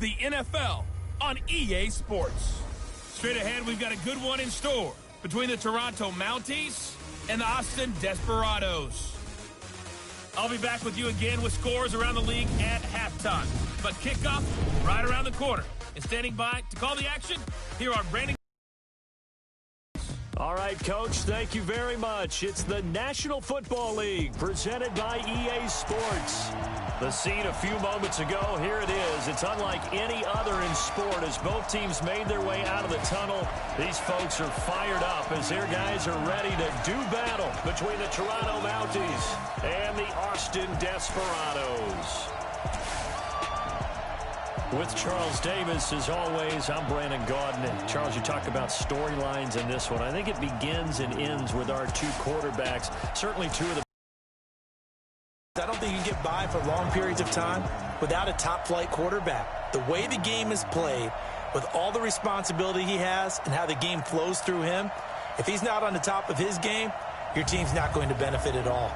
the NFL on EA Sports. Straight ahead, we've got a good one in store between the Toronto Mounties and the Austin Desperados. I'll be back with you again with scores around the league at halftime. But kickoff right around the corner. And standing by to call the action, here are Brandon. All right, Coach, thank you very much. It's the National Football League presented by EA Sports. The scene a few moments ago, here it is. It's unlike any other in sport as both teams made their way out of the tunnel. These folks are fired up as their guys are ready to do battle between the Toronto Mounties and the Austin Desperados. With Charles Davis, as always, I'm Brandon Gaudin. Charles, you talk about storylines in this one. I think it begins and ends with our two quarterbacks. Certainly two of the... I don't think you can get by for long periods of time without a top-flight quarterback. The way the game is played, with all the responsibility he has and how the game flows through him, if he's not on the top of his game, your team's not going to benefit at all.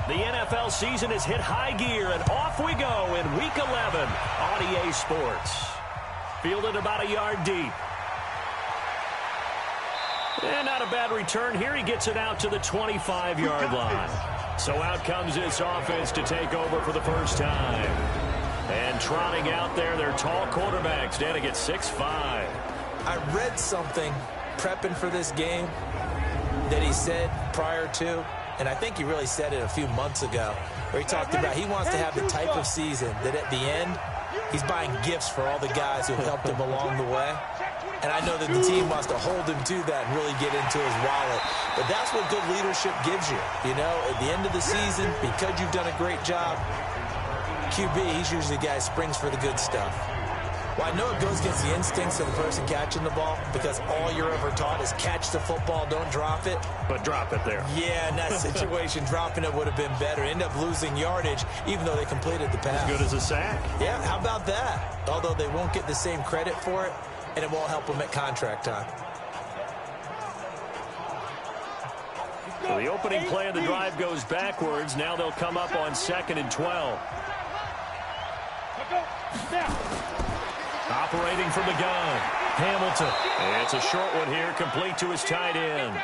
The NFL season has hit high gear, and off we go in Week 11 on EA Sports. Fielded about a yard deep. And not a bad return here. He gets it out to the 25-yard line. So out comes this offense to take over for the first time. And trotting out there, their tall quarterbacks, down to get 6'5". I read something prepping for this game that he said prior to, and I think he really said it a few months ago, where he talked about he wants to have the type of season that at the end, he's buying gifts for all the guys who helped him along the way. And I know that the team wants to hold him to that and really get into his wallet. But that's what good leadership gives you. You know, at the end of the season, because you've done a great job, QB, he's usually the guy who springs for the good stuff. Well, I know it goes against the instincts of the person catching the ball because all you're ever taught is catch the football, don't drop it. But drop it there. Yeah, in that situation, dropping it would have been better. End up losing yardage, even though they completed the pass. As good as a sack. Yeah, how about that? Although they won't get the same credit for it, and it won't help them at contract time. So the opening play of the drive goes backwards. Now they'll come up on 2nd and 12. Operating from the gun, Hamilton. It's a short one here, complete to his tight end.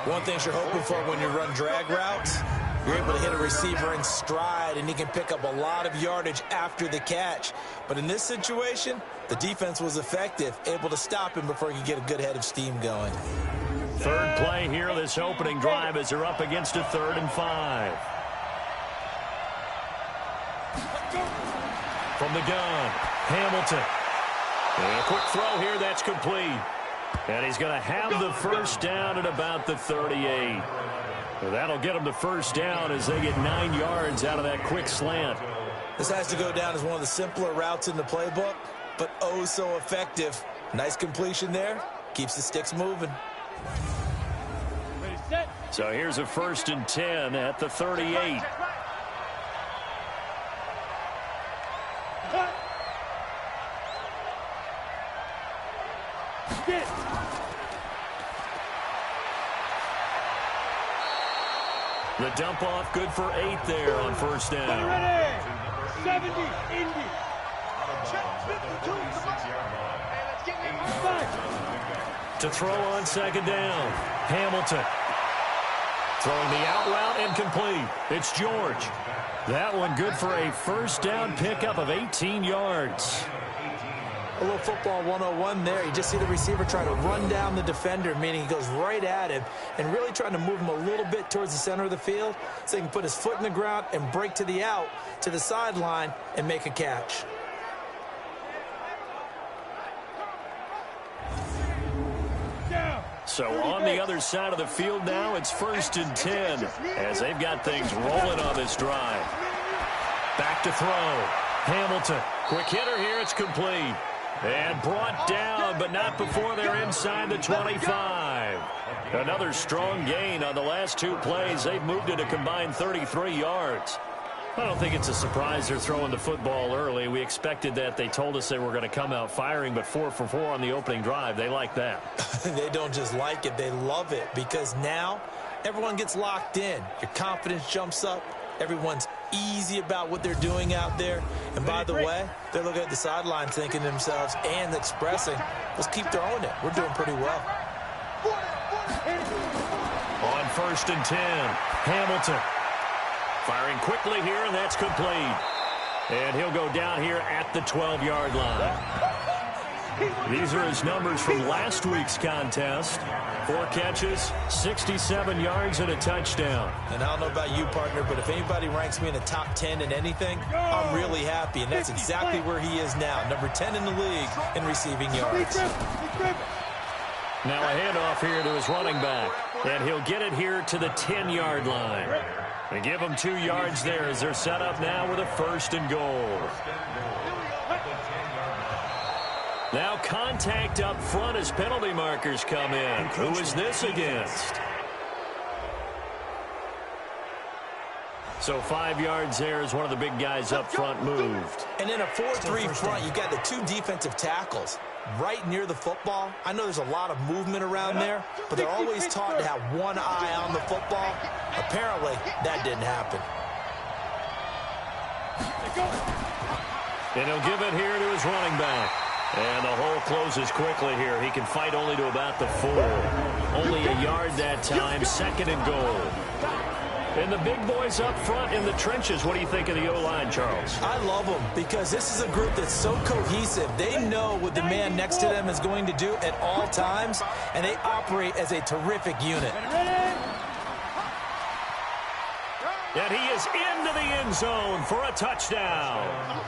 One thing you're hoping for when you run drag routes, you're able to hit a receiver in stride, and he can pick up a lot of yardage after the catch. But in this situation, the defense was effective, able to stop him before he could get a good head of steam going. Third play here, this opening drive as they're up against a 3rd and 5. From the gun, Hamilton. And a quick throw here, that's complete. And he's going to have the first down at about the 38. Well, that'll get him the first down as they get 9 yards out of that quick slant. This has to go down as one of the simpler routes in the playbook, but oh so effective. Nice completion there. Keeps the sticks moving. So here's a 1st and 10 at the 38. The dump off good for 8 there on 1st down. 70, Indy. To throw on 2nd down, Hamilton. Throwing the out route and complete. It's George. That one good for a 1st down pickup of 18 yards. A little football 101 there. You just see the receiver trying to run down the defender, meaning he goes right at him and really trying to move him a little bit towards the center of the field so he can put his foot in the ground and break to the out, to the sideline, and make a catch. So on the other side of the field now, it's 1st and 10 as they've got things rolling on this drive. Back to throw. Hamilton. Quick hitter here. It's complete. And brought down, but not before they're inside the 25. Another strong gain on the last 2 plays. They've moved it a combined 33 yards. I don't think it's a surprise they're throwing the football early. We expected that. They told us they were going to come out firing, but 4 for 4 on the opening drive. They like that. They don't just like it. They love it because now everyone gets locked in. Your confidence jumps up. Everyone's easy about what they're doing out there. And by the way, they're looking at the sideline thinking to themselves and expressing, let's keep throwing it. We're doing pretty well. On 1st and 10, Hamilton. Firing quickly here, and that's complete. And he'll go down here at the 12-yard line. These are his numbers from last week's contest. 4 catches, 67 yards, and a touchdown. And I don't know about you, partner, but if anybody ranks me in the top 10 in anything, I'm really happy. And that's exactly where he is now, number 10 in the league in receiving yards. Now a handoff here to his running back. And he'll get it here to the 10-yard line. They give him 2 yards there as they're set up now with a 1st and goal. Now contact up front as penalty markers come in. Who is this against? So 5 yards there as one of the big guys up front moved. And in a 4-3 front, you got the 2 defensive tackles right near the football. I know there's a lot of movement around there, but they're always taught to have one eye on the football. Apparently, that didn't happen. And he'll give it here to his running back. And the hole closes quickly here. He can fight only to about the 4. Only a yard that time, 2nd and goal. And the big boys up front in the trenches. What do you think of the O-line, Charles? I love them because this is a group that's so cohesive. They know what the man next to them is going to do at all times, and they operate as a terrific unit. And he is into the end zone for a touchdown.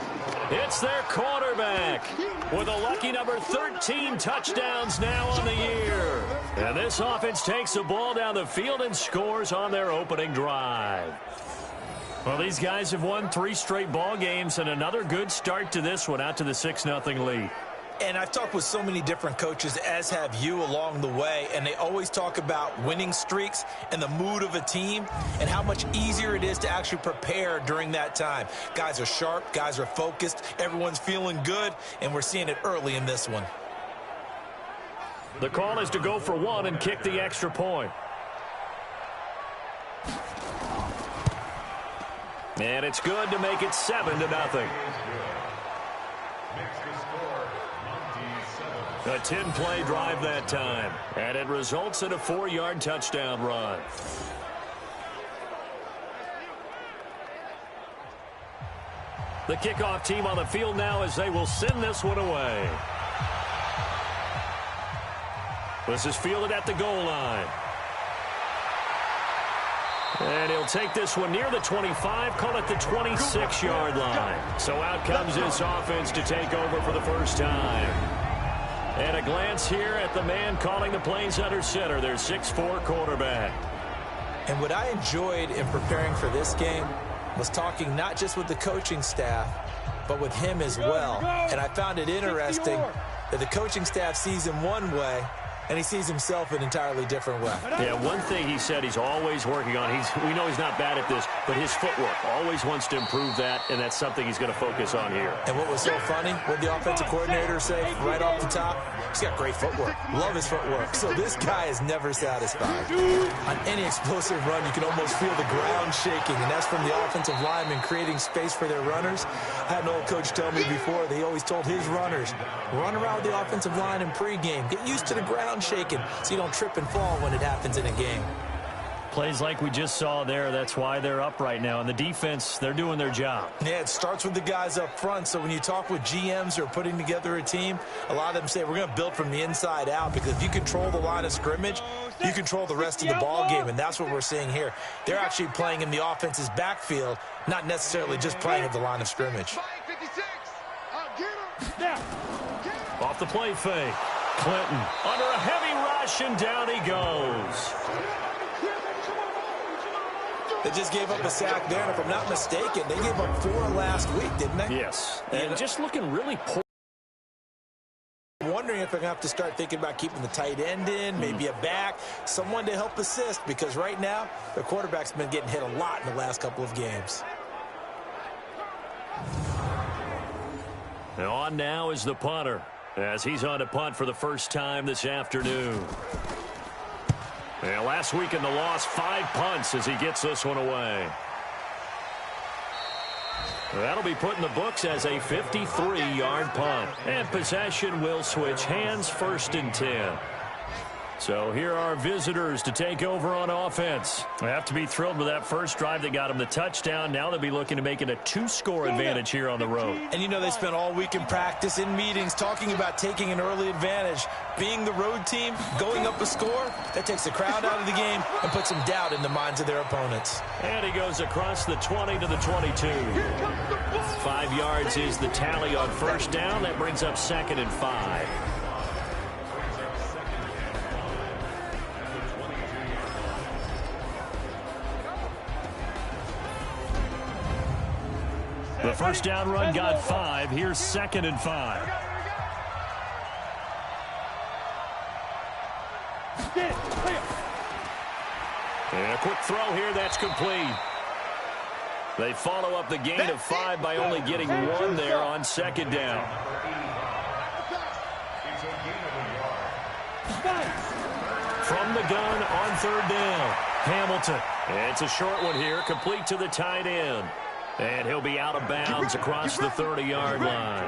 It's their quarterback with a lucky number 13 touchdowns now on the year. And this offense takes the ball down the field and scores on their opening drive. Well, these guys have won 3 straight ball games and another good start to this one out to the 6-0 lead. And I've talked with so many different coaches, as have you, along the way, and they always talk about winning streaks and the mood of a team and how much easier it is to actually prepare during that time. Guys are sharp, guys are focused, everyone's feeling good, and we're seeing it early in this one. The call is to go for 1 and kick the extra point. And it's good to make it 7-0. A 10-play drive that time, and it results in a 4-yard touchdown run. The kickoff team on the field now as they will send this one away. This is fielded at the goal line. And he'll take this one near the 25, call it the 26-yard line. So out comes this offense to take over for the first time. And a glance here at the man calling the plays under center, their 6'4" quarterback. And what I enjoyed in preparing for this game was talking not just with the coaching staff, but with him as well. And I found it interesting that the coaching staff sees him one way, and he sees himself an entirely different way. Yeah, one thing he said he's always working on, we know he's not bad at this, but his footwork, always wants to improve that, and that's something he's going to focus on here. And what was so funny, what the offensive coordinator say right off the top, he's got great footwork. Love his footwork. So this guy is never satisfied. On any explosive run, you can almost feel the ground shaking, and that's from the offensive linemen creating space for their runners. I had an old coach tell me before that he always told his runners, run around with the offensive line in pregame. Get used to the ground shaking so you don't trip and fall when it happens in a game. Plays like we just saw there, that's why they're up right now. And the defense, they're doing their job. Yeah, it starts with the guys up front. So when you talk with GMs who are putting together a team, a lot of them say we're going to build from the inside out, because if you control the line of scrimmage, you control the rest of the ball game, and that's what we're seeing here. They're actually playing in the offense's backfield, not necessarily just playing at the line of scrimmage. Off the play fake. Clinton under a heavy rush, and down he goes. They just gave up a sack there, and if I'm not mistaken, they gave up 4 last week, didn't they? Yes, and just looking really poor. I'm wondering if they're going to have to start thinking about keeping the tight end in, maybe a back, someone to help assist, because right now their quarterback's been getting hit a lot in the last couple of games. On now is the punter, as he's on to punt for the first time this afternoon. And last week in the loss, 5 punts as he gets this one away. That'll be put in the books as a 53-yard punt. And possession will switch hands, 1st and 10. So here are visitors to take over on offense. They have to be thrilled with that first drive that got them the touchdown. Now they'll be looking to make it a 2-score advantage here on the road. And you know, they spent all week in practice, in meetings, talking about taking an early advantage. Being the road team, going up a score, that takes the crowd out of the game and puts some doubt in the minds of their opponents. And he goes across the 20 to the 22. 5 yards is the tally on first down. That brings up 2nd and 5. The first down run got 5. Here's 2nd and 5. And a quick throw here. That's complete. They follow up the gain of 5 by only getting 1 there on 2nd down. From the gun on 3rd down. Hamilton. And it's a short one here, complete to the tight end. And he'll be out of bounds across the 30-yard line.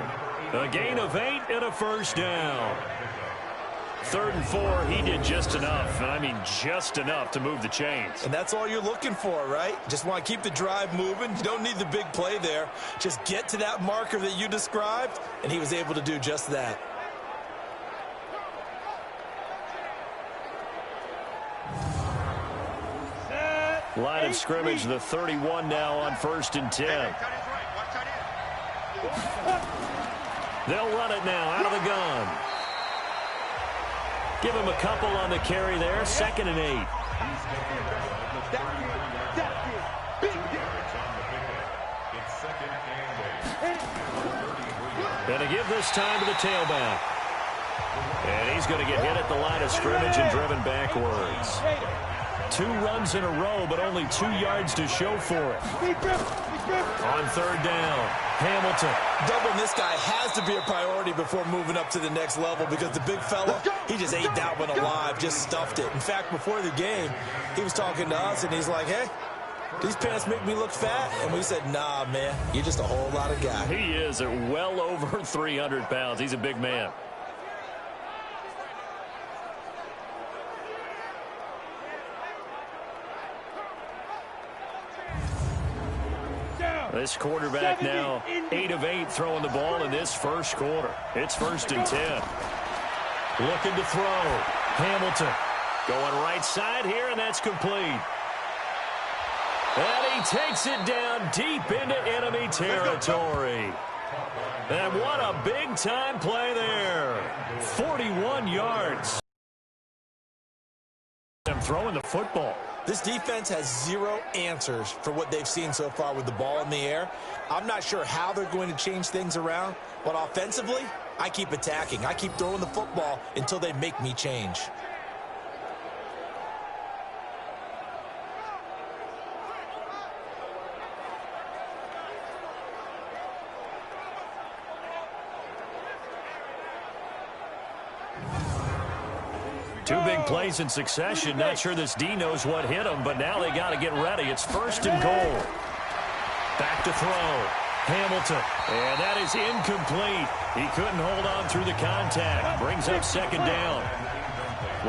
A gain of 8 and a first down. 3rd and 4, he did just enough, and I mean just enough to move the chains. And that's all you're looking for, right? Just want to keep the drive moving. You don't need the big play there. Just get to that marker that you described, and he was able to do just that. Line of scrimmage, the 31 now on 1st and 10. They'll run it now out of the gun. Give him a couple on the carry there. 2nd and 8. And to give this time to the tailback. And he's going to get hit at the line of scrimmage and driven backwards. 2 runs in a row, but only 2 yards to show for it. On 3rd down, Hamilton. Doubling this guy has to be a priority before moving up to the next level, because the big fella, he just ate that one alive, just stuffed it. In fact, before the game, he was talking to us, and he's like, hey, these pants make me look fat. And we said, nah, man, you're just a whole lot of guy. He is at well over 300 pounds. He's a big man. This quarterback now 8 of 8 throwing the ball in this first quarter. It's 1st and 10. Looking to throw. Hamilton going right side here, and that's complete. And he takes it down deep into enemy territory. And what a big-time play there. 41 yards. I'm throwing the football. This defense has 0 answers for what they've seen so far with the ball in the air. I'm not sure how they're going to change things around, but offensively, I keep attacking. I keep throwing the football until they make me change. Two big plays in succession. Not sure this D knows what hit him, but now they got to get ready. It's 1st and goal. Back to throw. Hamilton. And that is incomplete. He couldn't hold on through the contact. Brings up 2nd down.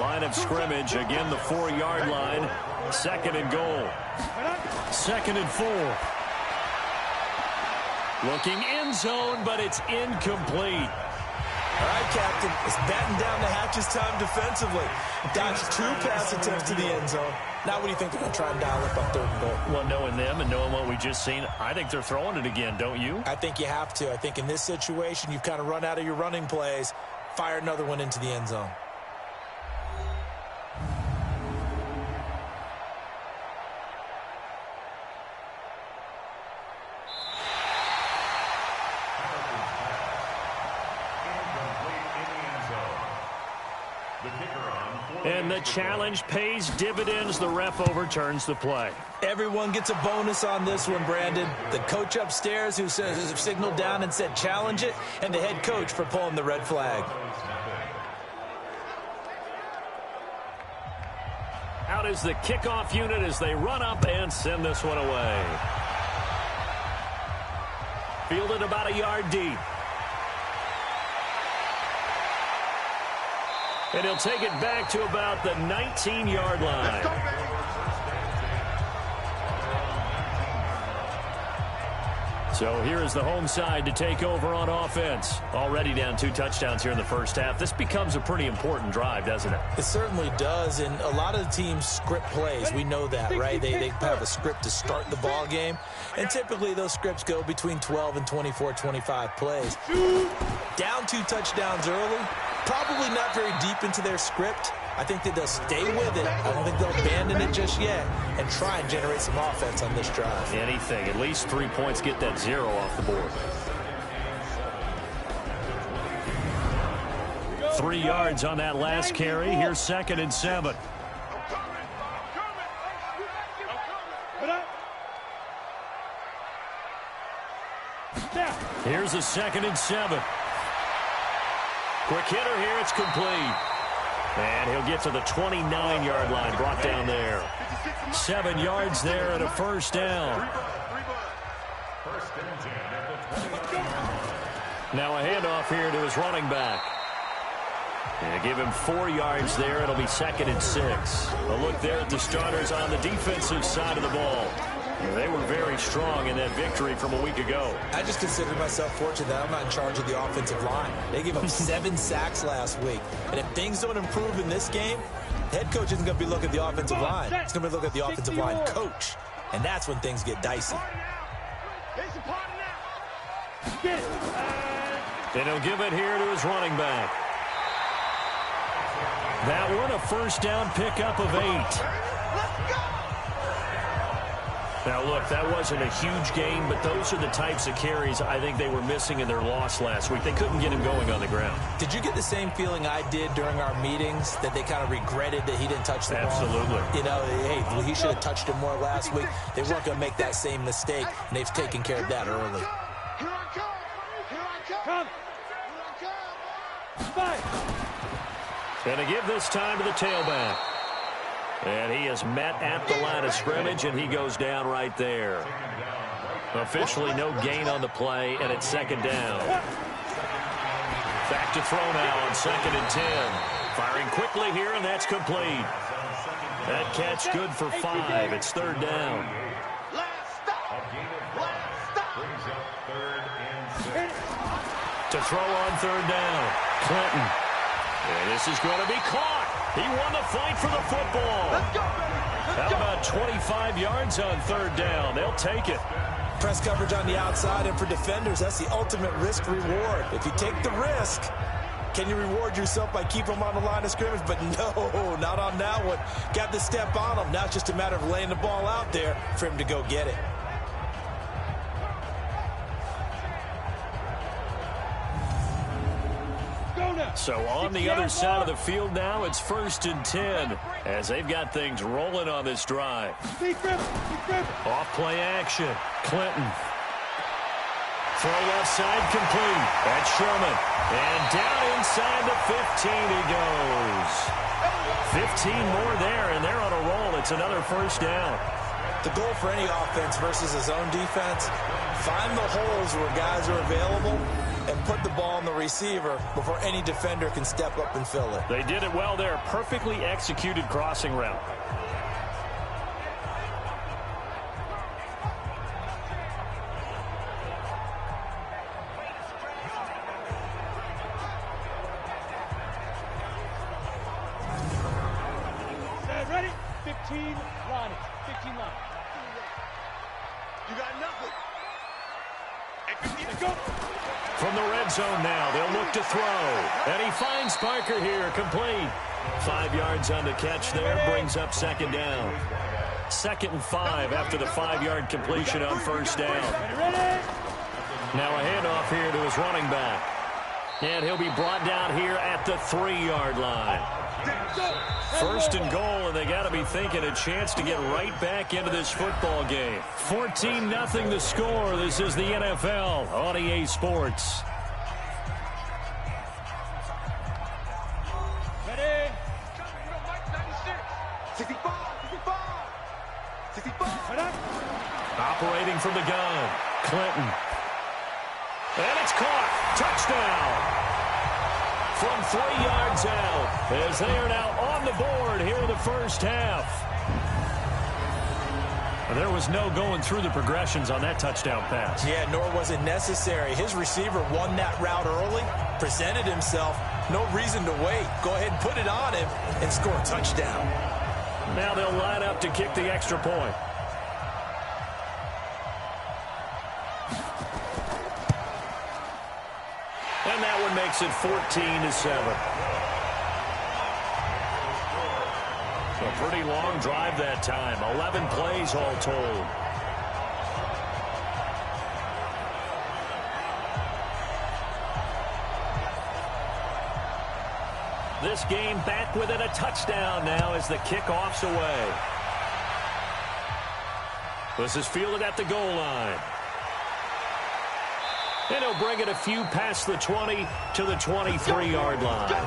Line of scrimmage. Again, the 4-yard line. 2nd and goal. 2nd and 4. Looking end zone, but it's incomplete. All right, Captain, it's batten down the hatches time defensively. Dodged 2 pass attempts to the end zone. Now what do you think they're going to try and dial up on 3rd and goal? Well, knowing them and knowing what we just seen, I think they're throwing it again, don't you? I think you have to. I think in this situation, you've kind of run out of your running plays. Fire another one into the end zone. And the challenge pays dividends. The ref overturns the play. Everyone gets a bonus on this one, Brandon. The coach upstairs who signaled down and said challenge it, and the head coach for pulling the red flag. Out is the kickoff unit as they run up and send this one away. Fielded about a yard deep. And he'll take it back to about the 19-yard line. So here is the home side to take over on offense. Already down 2 touchdowns here in the first half. This becomes a pretty important drive, doesn't it? It certainly does, and a lot of the teams script plays. We know that, right? They have a script to start the ball game, and typically those scripts go between 12 and 24, 25 plays. Down 2 touchdowns early, probably not very deep into their script. I think that they'll stay with it. I don't think they'll abandon it just yet and try and generate some offense on this drive. Anything. At least 3 points, get that 0 off the board. 3 yards on that last carry. Here's 2nd and 7. Here's a 2nd and 7. Quick hitter here. It's complete. And he'll get to the 29-yard line, brought down there. 7 yards there and a first down. Now a handoff here to his running back. And give him 4 yards there. It'll be 2nd and 6. A look there at the starters on the defensive side of the ball. They were very strong in that victory from a week ago. I just consider myself fortunate that I'm not in charge of the offensive line. They gave up 7 sacks last week. And if things don't improve in this game, the head coach isn't going to be looking at the offensive line. He's going to be looking at the offensive line coach. And that's when things get dicey. And he'll give it here to his running back. That one a first down pickup of 8. Now, look, that wasn't a huge game, but those are the types of carries I think they were missing in their loss last week. They couldn't get him going on the ground. Did you get the same feeling I did during our meetings, that they kind of regretted that he didn't touch the ball? Absolutely. You know, hey, he should have touched him more last week. They weren't going to make that same mistake, and they've taken care of that early. Here I come. Here I come. Here I come. And to give this time to the tailback. And he is met at the line of scrimmage, and he goes down right there. Officially no gain on the play, and it's 2nd down. Back to throw now on 2nd and 10. Firing quickly here, and that's complete. That catch good for 5. It's 3rd down. To throw on 3rd down. Clinton. And this is going to be caught. He won the fight for the football. How about 25 yards on 3rd down? They'll take it. Press coverage on the outside, and for defenders, that's the ultimate risk-reward. If you take the risk, can you reward yourself by keeping them on the line of scrimmage? But no, not on that one. Got to step on them. Now it's just a matter of laying the ball out there for him to go get it. So on the other side of the field now, it's 1st and 10 as they've got things rolling on this drive. Off play action. Clinton. Throw left side complete. That's Sherman. And down inside the 15 he goes. 15 more there, and they're on a roll. It's another first down. The goal for any offense versus his own defense, find the holes where guys are available and put the ball on the receiver before any defender can step up and fill it. They did it well there. Perfectly executed crossing route. Ready? 15 line. 15 line. You got nothing. Go. From the red zone now, they'll look to throw. And he finds Parker here, complete. 5 yards on the catch there, brings up 2nd down. 2nd and 5 after the 5-yard completion on 1st down. Now a handoff here to his running back. And he'll be brought down here at the 3-yard line. First and goal, and they got to be thinking a chance to get right back into this football game. 14-0 the score. This is the NFL on EA Sports. Ready? 65. Operating from the gun, Clinton. And it's caught. Touchdown. From 3 yards out, as they are now on the board here in the first half. And there was no going through the progressions on that touchdown pass. Yeah, nor was it necessary. His receiver won that route early, presented himself. No reason to wait. Go ahead and put it on him and score a touchdown. Now they'll line up to kick the extra point. And that one makes it 14-7. A pretty long drive that time. 11 plays all told. This game back within a touchdown now as the kickoff's away. This is fielded at the goal line. And he'll bring it a few past the 20 to the 23-yard line.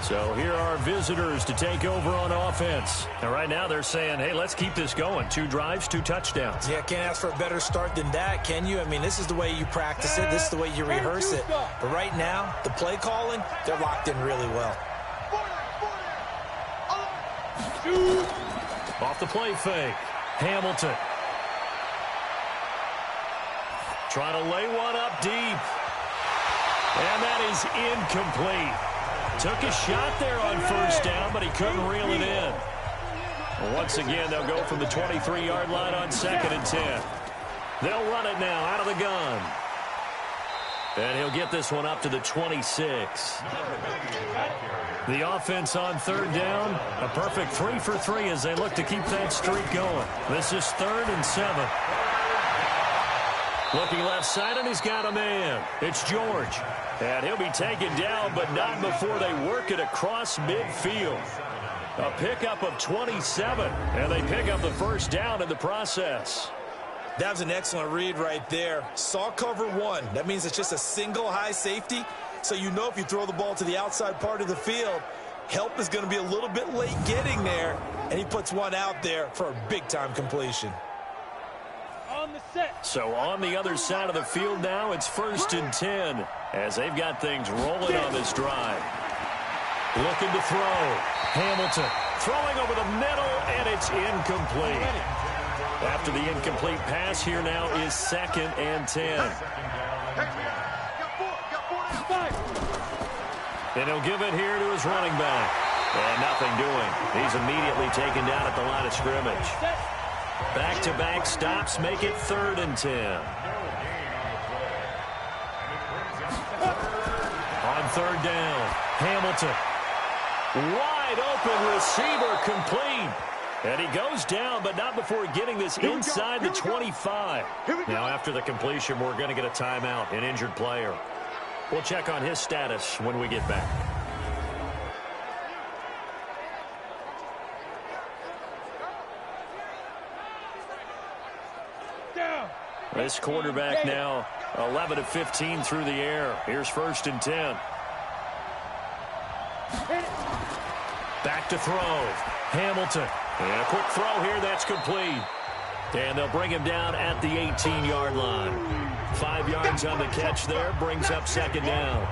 So here are visitors to take over on offense. And right now they're saying, hey, let's keep this going. 2 drives, 2 touchdowns. Yeah, can't ask for a better start than that, can you? I mean, this is the way you practice it. This is the way you rehearse it. But right now, the play calling, they're locked in really well. Off the play fake. Hamilton. Trying to lay one up deep. And that is incomplete. Took a shot there on first down, but he couldn't reel it in. Well, once again, they'll go from the 23-yard line on 2nd and 10. They'll run it now out of the gun. And he'll get this one up to the 26. The offense on 3rd down, a perfect 3 for 3 as they look to keep that streak going. This is 3rd and 7. Looking left side, and he's got a man. It's George. And he'll be taken down, but not before they work it across midfield. A pickup of 27, and they pick up the first down in the process. That was an excellent read right there. Saw cover 1. That means it's just a single high safety. So you know if you throw the ball to the outside part of the field, help is going to be a little bit late getting there. And he puts one out there for a big-time completion. On the set. So on the other side of the field now, it's 1st and 10 as they've got things rolling on this drive. Looking to throw. Hamilton throwing over the middle, and it's incomplete. After the incomplete pass, here now is 2nd and 10. And he'll give it here to his running back. And nothing doing. He's immediately taken down at the line of scrimmage. Back-to-back stops make it 3rd and 10. On 3rd down, Hamilton. Wide open receiver complete. And he goes down, but not before getting this inside the 25. Now after the completion, we're going to get a timeout, an injured player. We'll check on his status when we get back. This quarterback now 11 of 15 through the air. Here's 1st and 10. Back to throw. Hamilton. And a quick throw here. That's complete. And they'll bring him down at the 18-yard line. 5 yards on the catch there. Brings up 2nd down.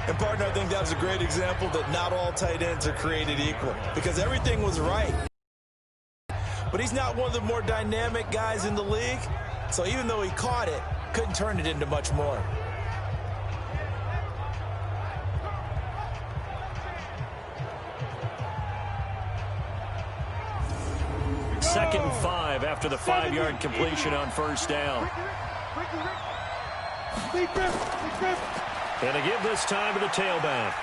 And, partner, I think that was a great example that not all tight ends are created equal. Because everything was right. But he's not one of the more dynamic guys in the league. So even though he caught it, couldn't turn it into much more. Second and 5 after the 5-yard completion on 1st down. And to give this time to the tailback.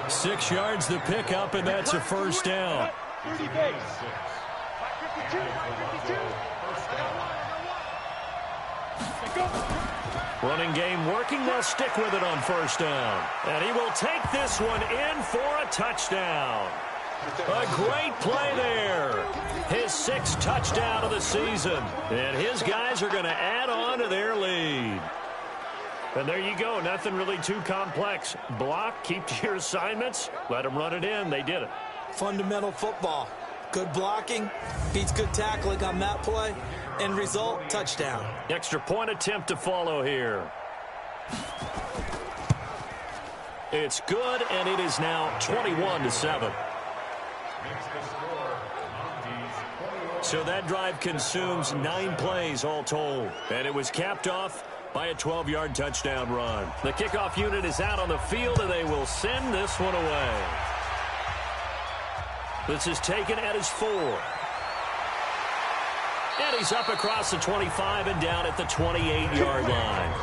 6 yards the pickup, and that's a 1st down. Running game working. They'll stick with it on first down. And he will take this one in for a touchdown. A great play there. His 6th touchdown of the season. And his guys are going to add on to their lead. And there you go. Nothing really too complex. Block, keep to your assignments, let them run it in. They did it. Fundamental football. Good blocking beats good tackling on that play. End result, touchdown. Extra point attempt to follow here. It's good, and it is now 21-7. So that drive consumes 9 plays all told. And it was capped off by a 12-yard touchdown run. The kickoff unit is out on the field, and they will send this one away. This is taken at his 4. And he's up across the 25 and down at the 28-yard line.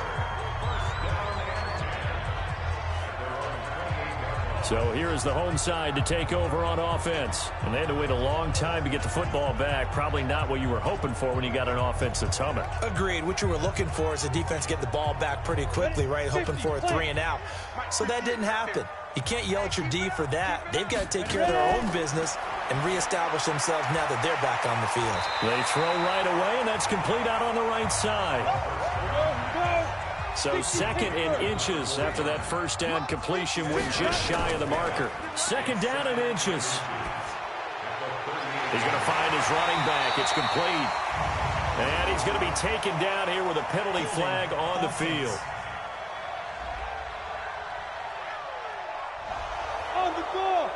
So here is the home side to take over on offense. And they had to wait a long time to get the football back. Probably not what you were hoping for when you got an offense that's humming. Agreed. What you were looking for is the defense get the ball back pretty quickly, right? Hoping for a 3 and out. So that didn't happen. You can't yell at your D for that. They've got to take care of their own business and reestablish themselves now that they're back on the field. They throw right away, and that's complete out on the right side. So 2nd and inches after that first down completion went just shy of the marker. 2nd down and inches. He's going to find his running back. It's complete. And he's going to be taken down here with a penalty flag on the field.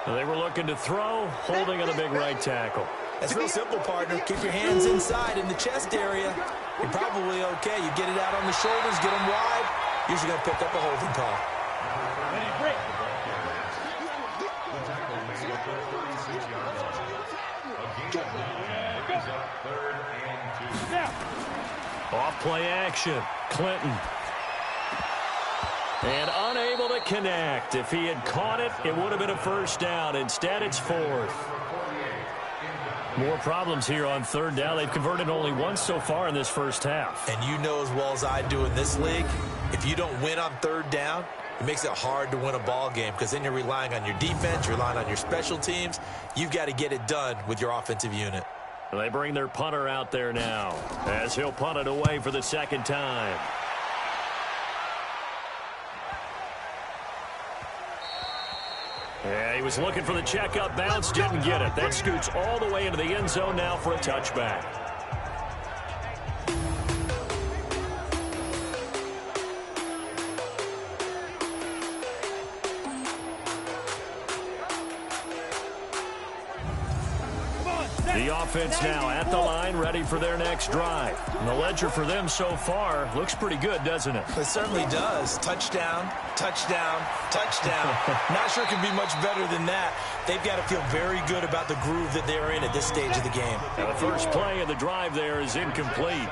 They were looking to throw, holding on the big right tackle. That's real simple, partner. Keep your hands inside in the chest area. You're probably okay. You get it out on the shoulders, get them wide. Usually going to pick up a holding call. Off play action. Clinton. And unable to connect. If he had caught it, it would have been a first down. Instead, it's 4th. More problems here on 3rd down. They've converted only once so far in this first half. And you know as well as I do in this league, if you don't win on 3rd down, it makes it hard to win a ball game because then you're relying on your defense, you're relying on your special teams. You've got to get it done with your offensive unit. They bring their punter out there now as he'll punt it away for the 2nd time. Yeah, he was looking for the checkup bounce, didn't get it. That scoots all the way into the end zone now for a touchback. The offense now at the line, ready for their next drive. And the ledger for them so far looks pretty good, doesn't it? It certainly does. Touchdown, touchdown, touchdown. Not sure it can be much better than that. They've got to feel very good about the groove that they're in at this stage of the game. And the first play of the drive there is incomplete.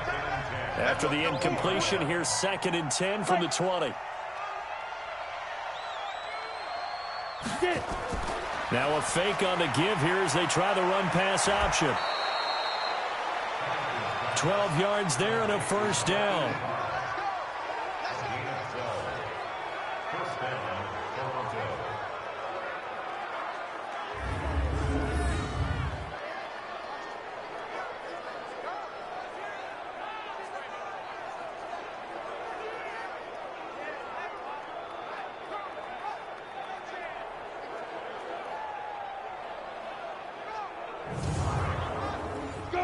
After the incompletion, here's 2nd and 10 from the 20. Now a fake on the give here as they try the run-pass option. 12 yards there and a first down.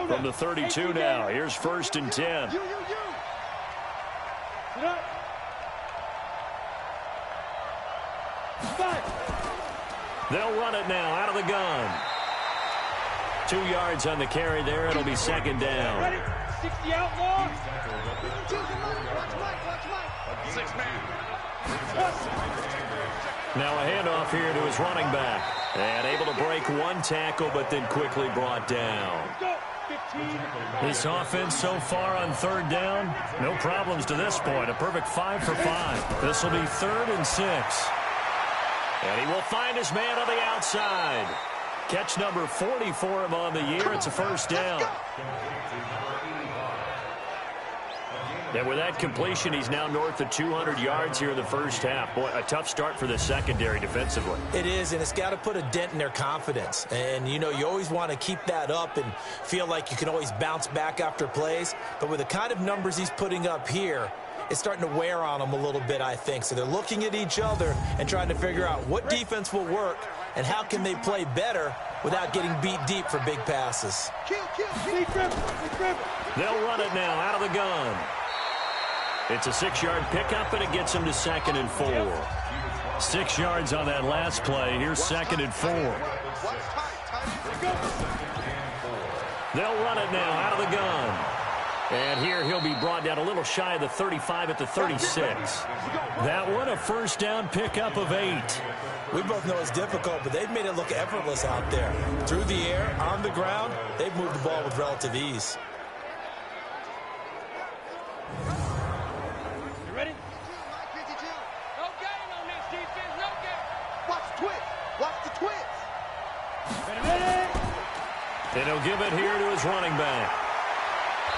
From the 32 now. Here's 1st and 10. They'll run it now out of the gun. 2 yards on the carry there. It'll be 2nd down. Ready? 60 out long. Now a handoff here to his running back. And able to break one tackle, but then quickly brought down. This offense so far on 3rd down, no problems to this point. A perfect 5 for 5. This will be 3rd and 6. And he will find his man on the outside. Catch number 40 for him on the year. It's a first down. And with that completion, he's now north of 200 yards here in the first half. Boy, a tough start for the secondary defensively. It is, and it's got to put a dent in their confidence. And, you know, you always want to keep that up and feel like you can always bounce back after plays. But with the kind of numbers he's putting up here, it's starting to wear on them a little bit, I think. So they're looking at each other and trying to figure out what defense will work and how can they play better without getting beat deep for big passes. They'll run it now out of the gun. It's a 6-yard pickup, and it gets him to 2nd and 4. 6 yards on that last play. Here's 2nd and 4. They'll run it now out of the gun. And here he'll be brought down a little shy of the 35 at the 36. That one, a first down pickup of 8. We both know it's difficult, but they've made it look effortless out there. Through the air, on the ground, they've moved the ball with relative ease. And he'll give it here to his running back.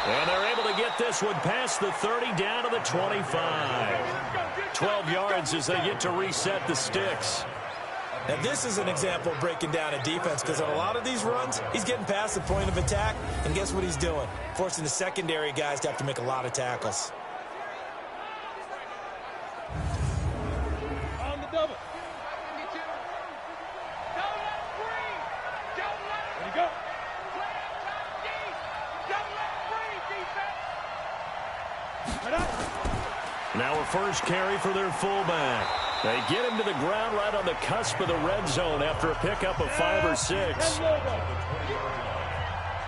And they're able to get this one past the 30 down to the 25. 12 yards as they get to reset the sticks. Now, this is an example of breaking down a defense because on a lot of these runs, he's getting past the point of attack, and guess what he's doing? Forcing the secondary guys to have to make a lot of tackles. On the double. Now a first carry for their fullback. They get him to the ground right on the cusp of the red zone after a pickup of 5 or 6.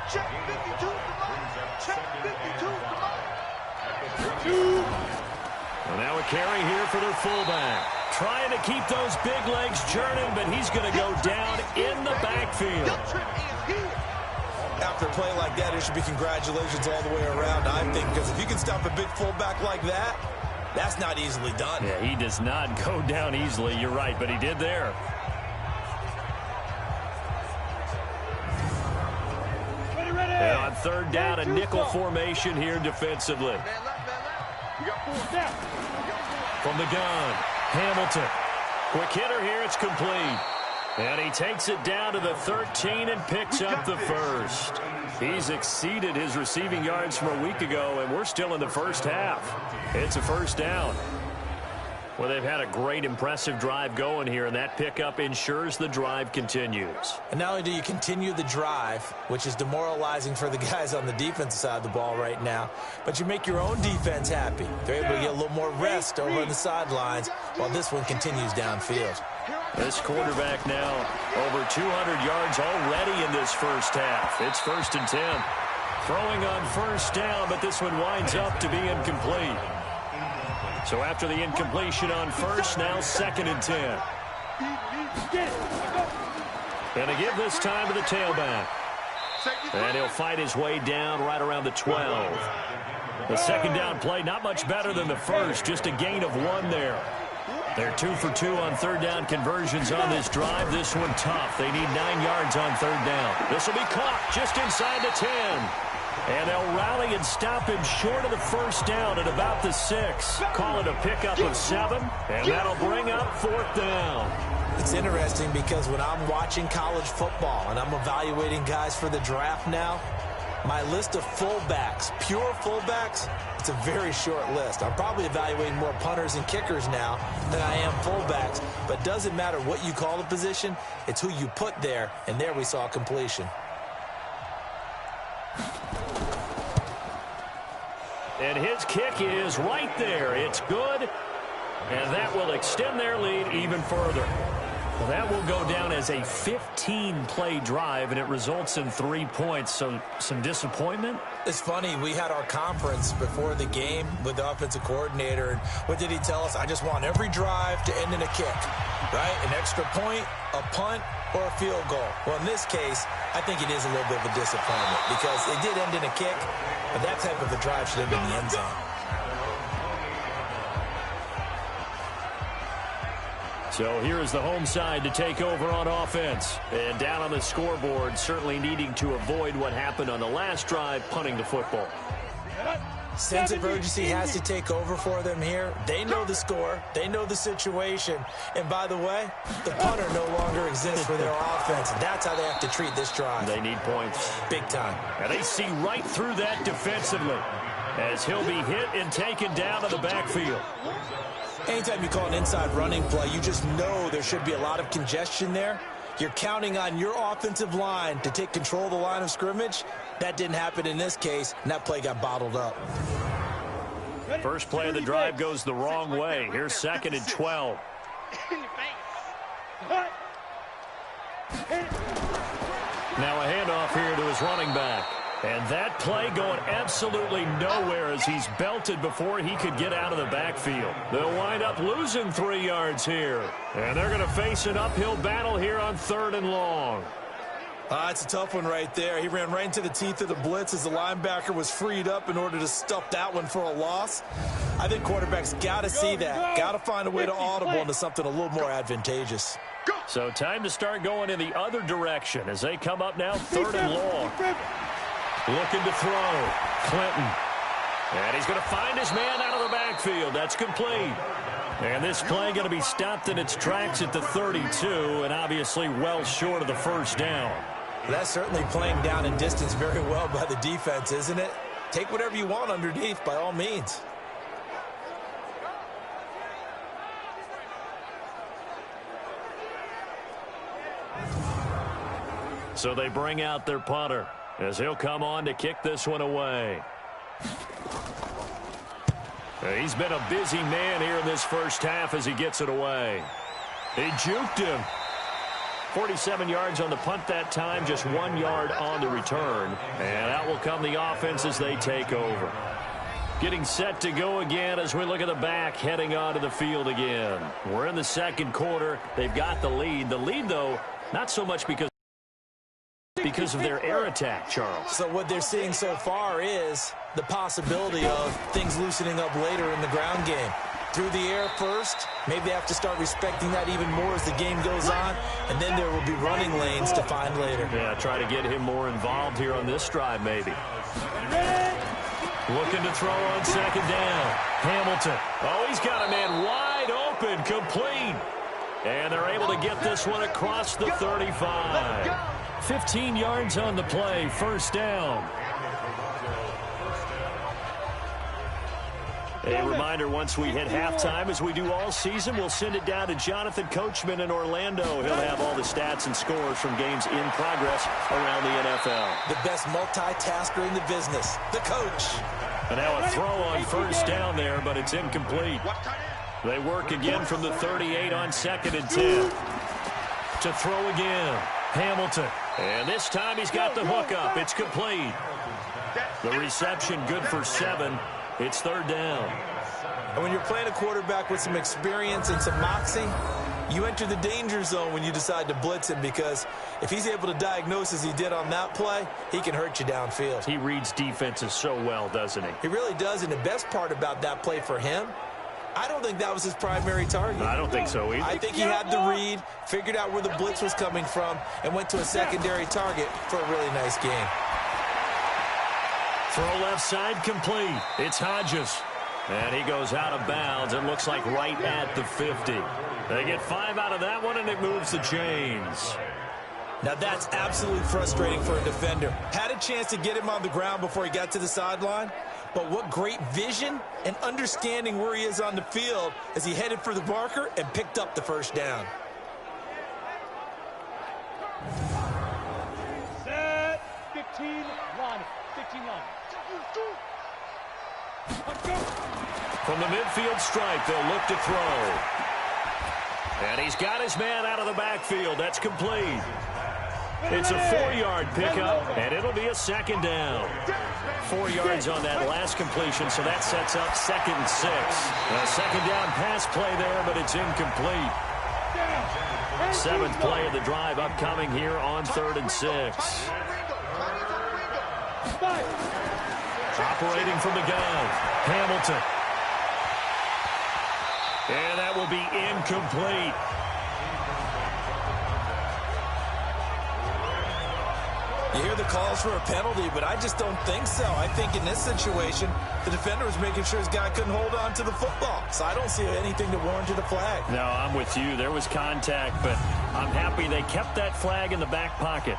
Check 52 Check 52 Well, now a carry here for their fullback. Trying to keep those big legs churning, but he's going to go down in the backfield. After a play like that, it should be congratulations all the way around, I think, because if you can stop a big fullback like that, that's not easily done. Yeah, he does not go down easily. You're right, but he did there. And on 3rd down, a nickel formation here defensively. From the gun, Hamilton. Quick hitter here, it's complete. And he takes it down to the 13 and picks up the first. He's exceeded his receiving yards from a week ago, and we're still in the first half. It's a first down. Well, they've had a great, impressive drive going here, and that pickup ensures the drive continues. And not only do you continue the drive, which is demoralizing for the guys on the defensive side of the ball right now, but you make your own defense happy. They're able to get a little more rest over on the sidelines while this one continues downfield. This quarterback now over 200 yards already in this first half. It's 1st and 10. Throwing on first down, but this one winds up to be incomplete. So after the incompletion on first, now 2nd and 10. And to give this time to the tailback. And he'll fight his way down right around the 12. The second down play, not much better than the first, just a gain of 1 there. They're 2 for 2 on 3rd down conversions on this drive. This one tough. They need 9 yards on 3rd down. This will be caught just inside the 10. And they'll rally and stop him short of the first down at about the 6. Call it a pickup of 7, and that'll bring up 4th down. It's interesting because when I'm watching college football and I'm evaluating guys for the draft now, my list of fullbacks, pure fullbacks, it's a very short list. I'm probably evaluating more punters and kickers now than I am fullbacks. But it doesn't matter what you call the position, it's who you put there, and there we saw completion. And his kick is right there. It's good, and that will extend their lead even further. Well, that will go down as a 15-play drive, and it results in 3 points. So some disappointment? It's funny. We had our conference before the game with the offensive coordinator, and what did he tell us? I just want every drive to end in a kick, right? An extra point, a punt, or a field goal. Well, in this case, I think it is a little bit of a disappointment because it did end in a kick, but that type of a drive should have been the end zone. So here is the home side to take over on offense. And down on the scoreboard, certainly needing to avoid what happened on the last drive, punting the football. Sense of urgency has to take over for them here. They know the score. They know the situation. And by the way, the punter no longer exists for their offense. That's how they have to treat this drive. They need points. Big time. And they see right through that defensively as he'll be hit and taken down to the backfield. Anytime you call an inside running play, you just know there should be a lot of congestion there. You're counting on your offensive line to take control of the line of scrimmage. That didn't happen in this case, and that play got bottled up. First play of the drive goes the wrong way. Here's 2nd and 12. Now a handoff here to his running back. And that play going absolutely nowhere as he's belted before he could get out of the backfield. They'll wind up losing 3 yards here. And they're going to face an uphill battle here on 3rd and long. It's a tough one right there. He ran right into the teeth of the blitz as the linebacker was freed up in order to stuff that one for a loss. I think quarterbacks got to see that. Got to find a way to audible into something a little more advantageous. So time to start going in the other direction as they come up now 3rd and long. Looking to throw. Clinton. And he's going to find his man out of the backfield. That's complete. And this play going to be stopped in its tracks at the 32, and obviously well short of the first down. That's certainly playing down in distance very well by the defense, isn't it? Take whatever you want underneath by all means. So they bring out their punter as he'll come on to kick this one away. He's been a busy man here in this first half as he gets it away. He juked him. 47 yards on the punt that time, just 1 yard on the return. And out will come the offense as they take over. Getting set to go again as we look at the back heading onto the field again. We're in the second quarter. They've got the lead. The lead, though, not so much because of their air attack, Charles. So what they're seeing so far is the possibility of things loosening up later in the ground game. Through the air first, maybe they have to start respecting that even more as the game goes on, and then there will be running lanes to find later. Yeah, try to get him more involved here on this drive maybe. Looking to throw on 2nd down. Hamilton. Oh, he's got a man wide open, complete. And they're able to get this one across the 35. 15 yards on the play, first down. A reminder, once we hit halftime, as we do all season, we'll send it down to Jonathan Coachman in Orlando. He'll have all the stats and scores from games in progress around the NFL. The best multitasker in the business, the coach. And now a throw on first down there, but it's incomplete. They work again from the 38 on 2nd and 10. To throw again, Hamilton. And this time he's got the hook up. It's complete. The reception good for 7. It's 3rd down. And when you're playing a quarterback with some experience and some moxie, you enter the danger zone when you decide to blitz him, because if he's able to diagnose as he did on that play, he can hurt you downfield. He reads defenses so well, doesn't he? He really does, and the best part about that play for him, I don't think that was his primary target. I don't think so either. I think he had the read, figured out where the blitz was coming from, and went to a secondary target for a really nice game. Throw left side complete. It's Hodges. And he goes out of bounds. It looks like right at the 50. They get 5 out of that one, and it moves the chains. Now that's absolutely frustrating for a defender. Had a chance to get him on the ground before he got to the sideline, but what great vision and understanding where he is on the field as he headed for the marker and picked up the first down. Set. 15 line. 15 line. From the midfield stripe, they'll look to throw. And he's got his man out of the backfield. That's complete. It's a 4-yard pickup, and it'll be a 2nd down. 4 yards on that last completion, so that sets up 2nd and 6. A 2nd down pass play there, but it's incomplete. 7th play of the drive upcoming here on 3rd and 6. Operating from the gun, Hamilton. And that will be incomplete. You hear the calls for a penalty, but I just don't think so. I think in this situation, the defender was making sure his guy couldn't hold on to the football. So I don't see anything to warrant a flag. No, I'm with you. There was contact, but I'm happy they kept that flag in the back pocket.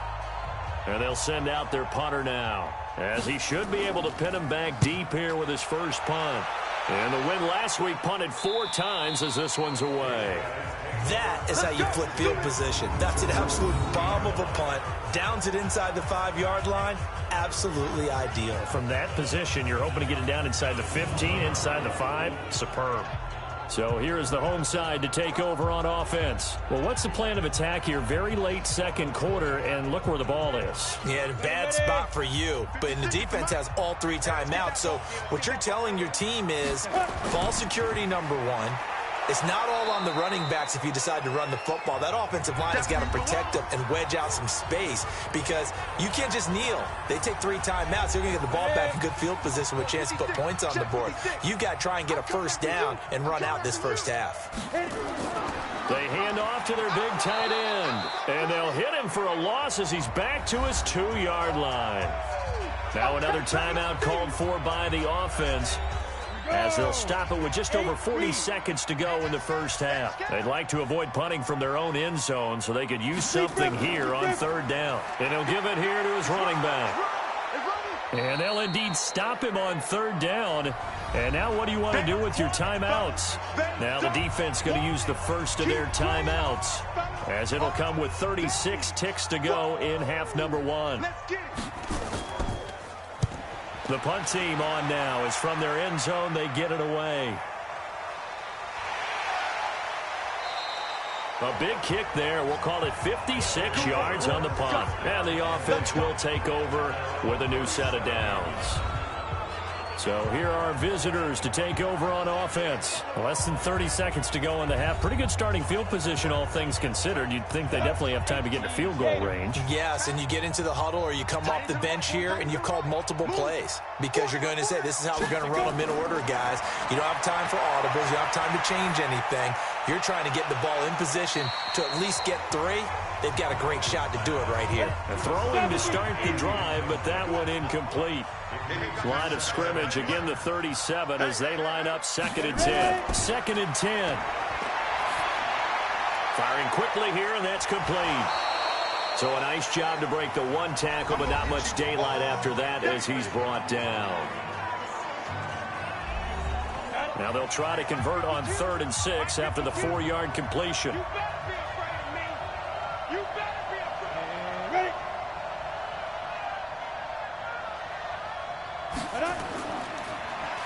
And they'll send out their punter now, as he should be able to pin him back deep here with his first punt. And the win last week punted 4 times as this one's away. That is how you flip field position. That's an absolute bomb of a punt. Downs it inside the 5-yard line. Absolutely ideal. From that position, you're hoping to get it down inside the 15, inside the 5. Superb. So here is the home side to take over on offense. Well, what's the plan of attack here? Very late second quarter, and look where the ball is. Yeah, a bad spot for you. But the defense has all 3 timeouts. So what you're telling your team is ball security number 1. It's not all on the running backs if you decide to run the football. That offensive line has got to protect them and wedge out some space because you can't just kneel. They take 3 timeouts. They're going to get the ball back in good field position with a chance to put points on the board. You've got to try and get a first down and run out this first half. They hand off to their big tight end, and they'll hit him for a loss as he's back to his 2-yard line. Now another timeout called for by the offense, as they'll stop it with just over 40 seconds to go in the first half. They'd like to avoid punting from their own end zone so they could use something here on 3rd down. And he'll give it here to his running back. And they'll indeed stop him on 3rd down. And now what do you want to do with your timeouts? Now the defense going to use the first of their timeouts, as it'll come with 36 ticks to go in half number 1. The punt team on now is from their end zone. They get it away. A big kick there. We'll call it 56 yards on the punt. And the offense will take over with a new set of downs. So here are our visitors to take over on offense. Less than 30 seconds to go in the half. Pretty good starting field position, all things considered. You'd think they definitely have time to get into field goal range. Yes, and you get into the huddle or you come off the bench here and you've called multiple plays because you're going to say, this is how we're going to run them in order, guys. You don't have time for audibles. You don't have time to change anything. You're trying to get the ball in position to at least get 3. They've got a great shot to do it right here. A throwing to start the drive, but that one incomplete. Line of scrimmage, again the 37 as they line up 2nd and 10. 2nd and 10. Firing quickly here, and that's complete. So a nice job to break the 1 tackle, but not much daylight after that as he's brought down. Now they'll try to convert on 3rd and 6 after the 4-yard completion.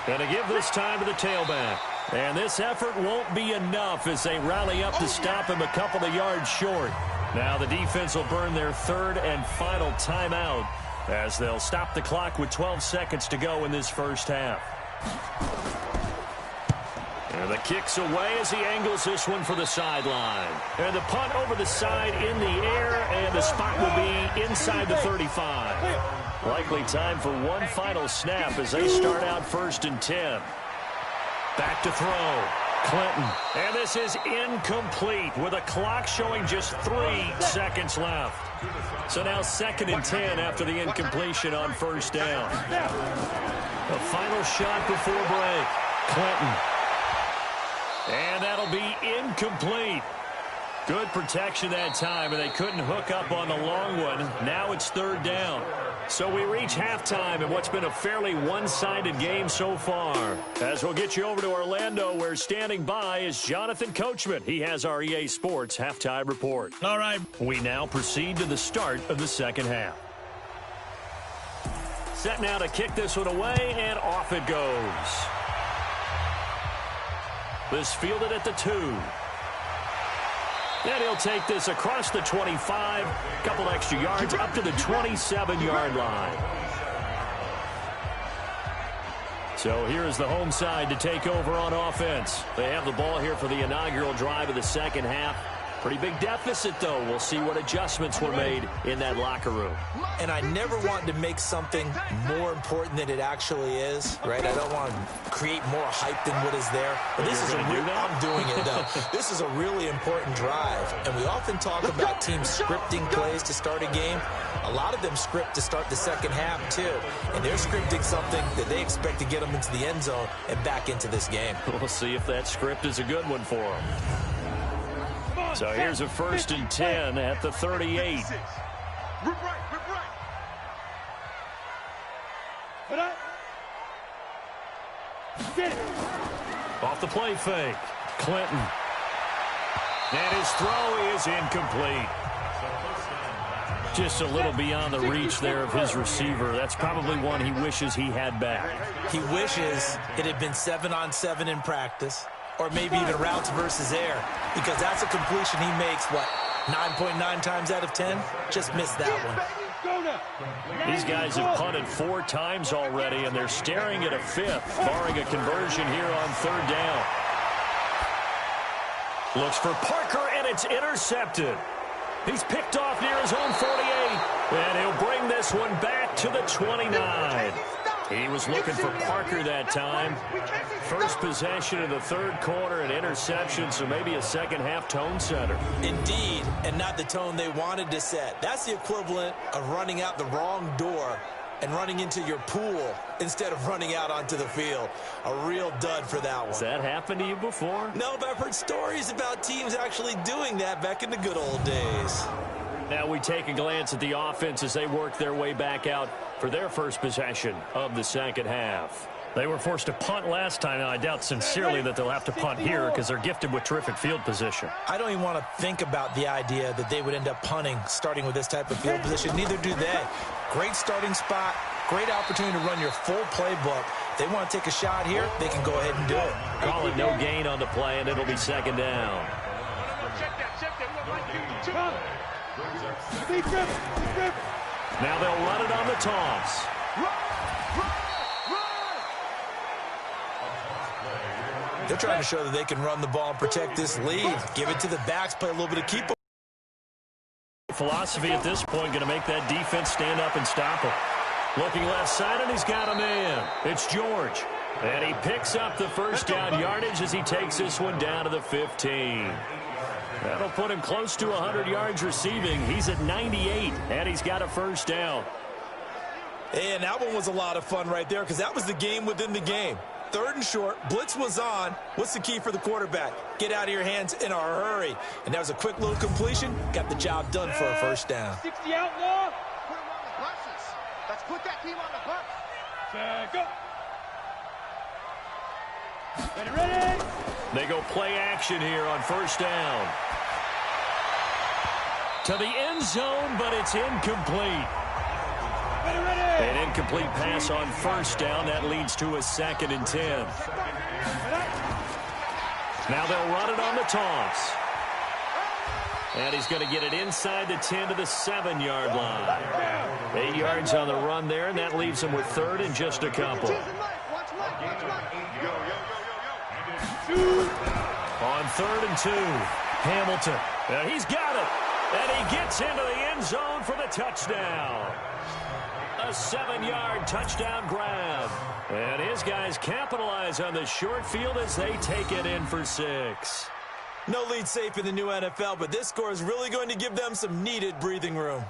And to give this time to the tailback. And this effort won't be enough as they rally up to stop him a couple of yards short. Now the defense will burn their 3rd and final timeout as they'll stop the clock with 12 seconds to go in this first half. And the kick's away as he angles this one for the sideline. And the punt over the side in the air, and the spot will be inside the 35. Likely time for one final snap as they start out 1st and 10. Back to throw. Clinton. And this is incomplete with a clock showing just 3 seconds left. So now 2nd and 10 after the incompletion on 1st down. The final shot before break. Clinton. And that'll be incomplete. Good protection that time, and they couldn't hook up on the long one. Now it's 3rd down. So we reach halftime in what's been a fairly one-sided game so far. As we'll get you over to Orlando, where standing by is Jonathan Coachman. He has our EA Sports halftime report. All right, we now proceed to the start of the 2nd half. Set now to kick this one away, and off it goes. This fielded at the 2. And he'll take this across the 25, a couple extra yards, up to the 27-yard line. So here's the home side to take over on offense. They have the ball here for the inaugural drive of the 2nd half. Pretty big deficit, though. We'll see what adjustments were made in that locker room. And I never want to make something more important than it actually is, right? I don't want to create more hype than what is there. But this is I'm doing it, though. This is a really important drive. And we often talk about teams scripting plays to start a game. A lot of them script to start the second half, too. And they're scripting something that they expect to get them into the end zone and back into this game. We'll see if that script is a good one for them. So here's a 1st and 10 at the 38. Off the play fake. Clinton. And his throw is incomplete. Just a little beyond the reach there of his receiver. That's probably one he wishes he had back. He wishes it had been 7-on-7 in practice, or maybe even routes versus air, because that's a completion he makes, 9.9 times out of 10? Just missed that one. These guys have punted 4 times already, and they're staring at a 5th, barring a conversion here on 3rd down. Looks for Parker, and it's intercepted. He's picked off near his own 48, and he'll bring this one back to the 29. He was looking for Parker that time. First possession of the 3rd quarter, an interception, so maybe a second-half tone setter. Indeed, and not the tone they wanted to set. That's the equivalent of running out the wrong door and running into your pool instead of running out onto the field. A real dud for that one. Has that happened to you before? No, but I've heard stories about teams actually doing that back in the good old days. Now we take a glance at the offense as they work their way back out for their first possession of the second half. They were forced to punt last time. Now, I doubt sincerely that they'll have to punt here because they're gifted with terrific field position. I don't even want to think about the idea that they would end up punting starting with this type of field position. Neither do they. Great starting spot, great opportunity to run your full playbook. They want to take a shot here, they can go ahead and do it. Call it no gain on the play, and it'll be 2nd down. Now they'll run it on the toss. They're trying to show that they can run the ball and protect this lead. Give it to the backs, play a little bit of keep. Philosophy at this point going to make that defense stand up and stop him. Looking left side, and he's got a man. It's George. And he picks up the first down yardage as he takes this one down to the 15. That'll put him close to 100 yards receiving. He's at 98, and he's got a first down. And that one was a lot of fun right there because that was the game within the game. 3rd and short, blitz was on. What's the key for the quarterback? Get out of your hands in a hurry. And that was a quick little completion. Got the job done for a first down. 60 outlaw. Put him on the buses. Let's put that team on the bus. Go. Ready. They go play action here on first down. To the end zone, but it's incomplete. An incomplete pass on first down. That leads to a 2nd and 10. Now they'll run it on the toss. And he's going to get it inside the 10 to the 7-yard line. 8 yards on the run there, and that leaves him with 3rd and just a couple. On 3rd and 2, Hamilton. And he's got it. And he gets into the end zone for the touchdown. A 7-yard touchdown grab. And his guys capitalize on the short field as they take it in for 6. No lead safe in the new NFL, but this score is really going to give them some needed breathing room.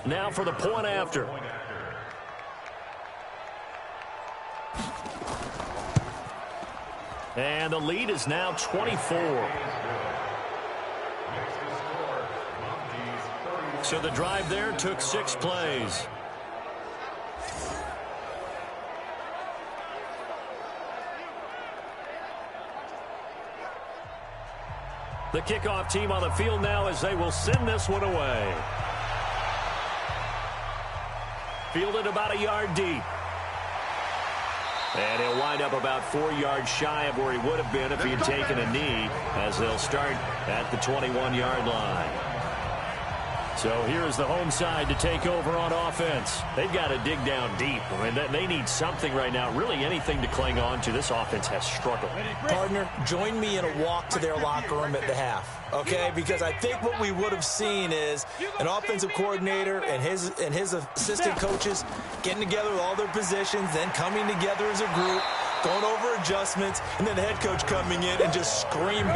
Now for the point after. And the lead is now 24. So the drive there took 6 plays. The kickoff team on the field now as they will send this one away. Fielded about a yard deep. And he'll wind up about 4 yards shy of where he would have been if he had taken a knee, as they'll start at the 21-yard line. So here's the home side to take over on offense. They've got to dig down deep. I mean, they need something right now, really anything to cling on to. This offense has struggled. Partner, join me in a walk to their locker room at the half, okay? Because I think what we would have seen is an offensive coordinator and his assistant coaches getting together with all their positions, then coming together as a group, going over adjustments, and then the head coach coming in and just screaming,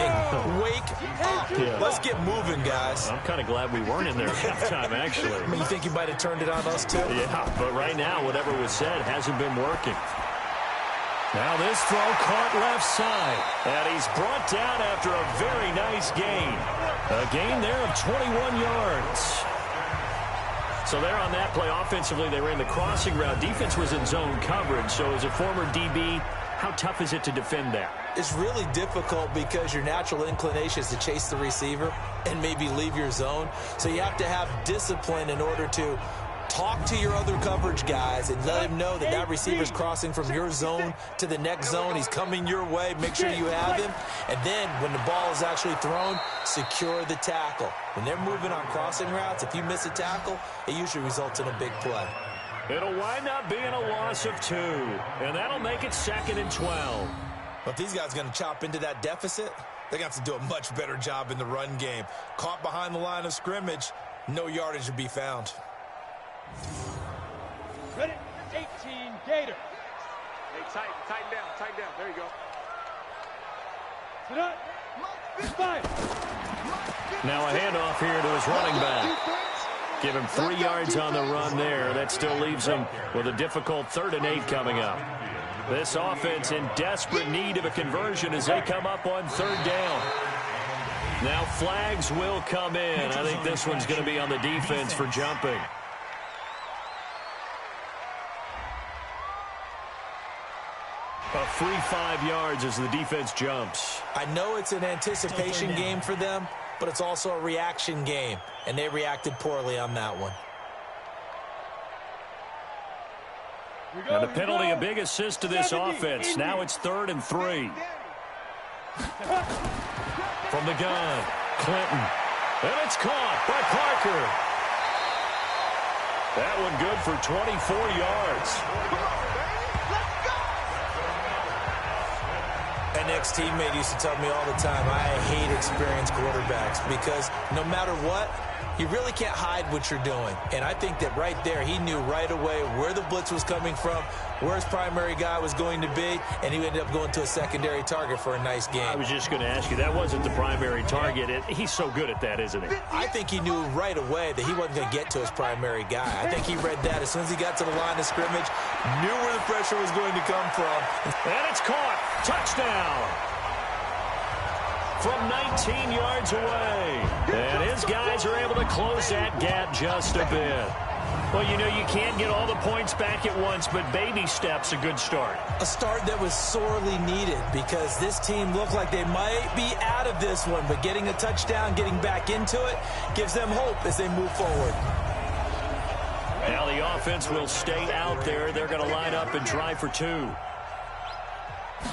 wake up. Yeah. Let's get moving, guys. I'm kind of glad we weren't in there at halftime, actually. I mean, you think you might have turned it on us, too? Yeah, but right now, whatever was said hasn't been working. Now this throw caught left side. And he's brought down after a very nice gain. A gain there of 21 yards. So there on that play, offensively, they ran the crossing route. Defense was in zone coverage. So as a former DB, how tough is it to defend that? It's really difficult because your natural inclination is to chase the receiver and maybe leave your zone. So you have to have discipline in order to talk to your other coverage guys and let him know that that receiver's crossing from your zone to the next zone. He's coming your way. Make sure you have him. And then when the ball is actually thrown, secure the tackle. When they're moving on crossing routes, if you miss a tackle, it usually results in a big play. It'll wind up being a loss of 2. And that'll make it 2nd and 12. But if these guys are going to chop into that deficit, they're going to have to do a much better job in the run game. Caught behind the line of scrimmage, no yardage to be found. Ready? 18 Gator. Hey, tighten down. There you go. Sit up. Fire. Now a handoff here to his running back. Give him 3 yards on the run there. That still leaves him with a difficult 3rd and 8 coming up. This offense in desperate need of a conversion as they come up on 3rd down. Now flags will come in. I think this one's going to be on the defense for jumping. A free 5 yards as the defense jumps. I know it's an anticipation game for them, but it's also a reaction game, and they reacted poorly on that one. And the penalty, a big assist to this offense. Now it's 3rd and 3. From the gun, Clinton. And it's caught by Parker. That one good for 24 yards. An ex-teammate used to tell me all the time, I hate experienced quarterbacks because no matter what, you really can't hide what you're doing. And I think that right there, he knew right away where the blitz was coming from, where his primary guy was going to be, and he ended up going to a secondary target for a nice game. I was just going to ask you, that wasn't the primary target. He's so good at that, isn't he? I think he knew right away that he wasn't going to get to his primary guy. I think he read that as soon as he got to the line of scrimmage, knew where the pressure was going to come from. And it's caught. Touchdown. From 19 yards away. And his guys are able to close that gap just a bit. Well, you know, you can't get all the points back at once, but baby steps a good start. A start that was sorely needed because this team looked like they might be out of this one, but getting a touchdown, getting back into it, gives them hope as they move forward. Now the offense will stay out there. They're going to line up and try for 2.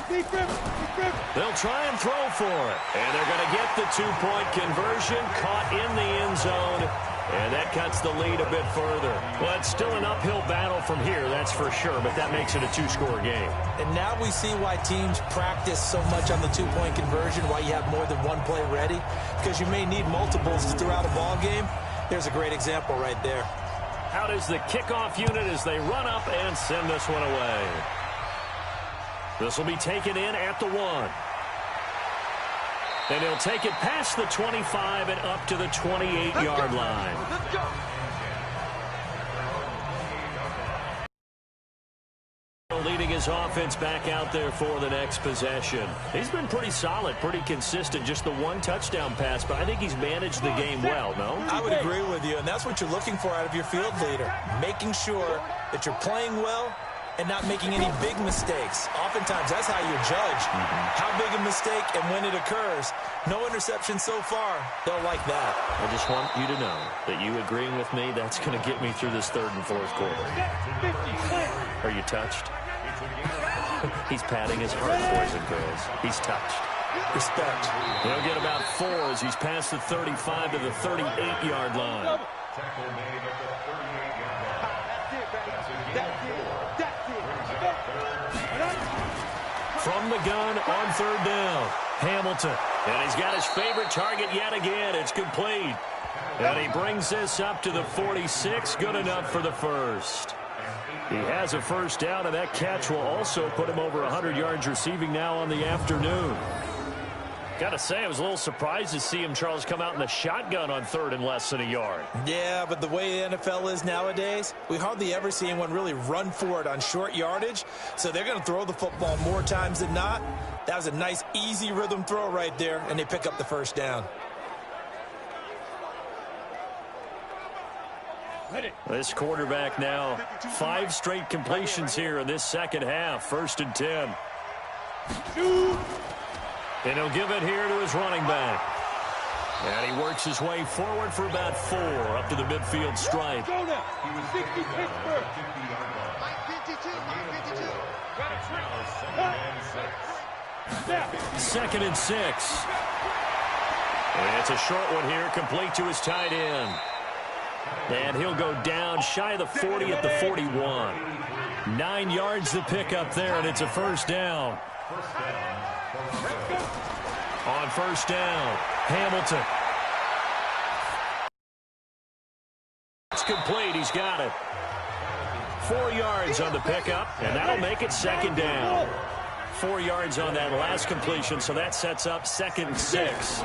They'll try and throw for it. And they're going to get the 2-point conversion, caught in the end zone. And that cuts the lead a bit further. Well, it's still an uphill battle from here, that's for sure, but that makes it a 2-score game. And now we see why teams practice so much on the 2-point conversion, why you have more than one play ready, because you may need multiples throughout a ball game. There's a great example right there. Out is the kickoff unit as they run up and send this one away. This will be taken in at the 1. And he'll take it past the 25 and up to the 28-yard line. Let's go. Leading his offense back out there for the next possession. He's been pretty solid, pretty consistent. Just the 1 touchdown pass, but I think he's managed the game well, no? I would agree with you, and that's what you're looking for out of your field leader. Making sure that you're playing well and not making any big mistakes. Oftentimes, that's how you judge how big a mistake and when it occurs. No interception so far. They'll like that. I just want you to know that you agreeing with me, that's going to get me through this 3rd and 4th quarter. Are you touched? He's patting his heart, boys and girls. He's touched. Respect. He'll get about 4 as he's past the 35 to the 38-yard line. From the gun on third down, Hamilton. And he's got his favorite target yet again. It's complete. And he brings this up to the 46. Good enough for the first. He has a first down, and that catch will also put him over 100 yards receiving now on the afternoon. Got to say, I was a little surprised to see him, Charles, come out in the shotgun on third and less than a yard. Yeah, but the way the NFL is nowadays, we hardly ever see anyone really run for it on short yardage. So they're going to throw the football more times than not. That was a nice, easy rhythm throw right there, and they pick up the first down. This quarterback now, 5 straight completions here in this second half. 1st and 10. And he'll give it here to his running back. And he works his way forward for about 4 up to the midfield stripe. Go now. 60 Pittsburgh. 2nd and 6. And it's a short one here, complete to his tight end. And he'll go down shy of the 40 at the 41. 9 yards to pick up there, and it's a first down. On first down, Hamilton. It's complete. He's got it. 4 yards on the pickup, and that'll make it 2nd down. 4 yards on that last completion, so that sets up 2nd and 6.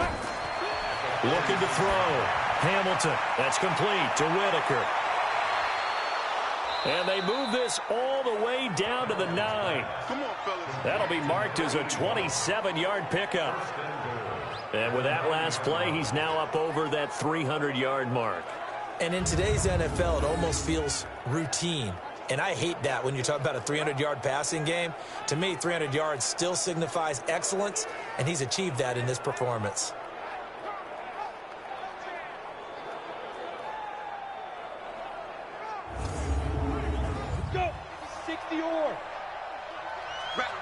Looking to throw. Hamilton. That's complete to Whitaker. And they move this all the way down to the 9. Come on, fellas. That'll be marked as a 27-yard pickup. And with that last play, he's now up over that 300-yard mark. And in today's NFL, it almost feels routine. And I hate that when you talk about a 300-yard passing game. To me, 300 yards still signifies excellence, and he's achieved that in this performance. Go. 60 or. Rap.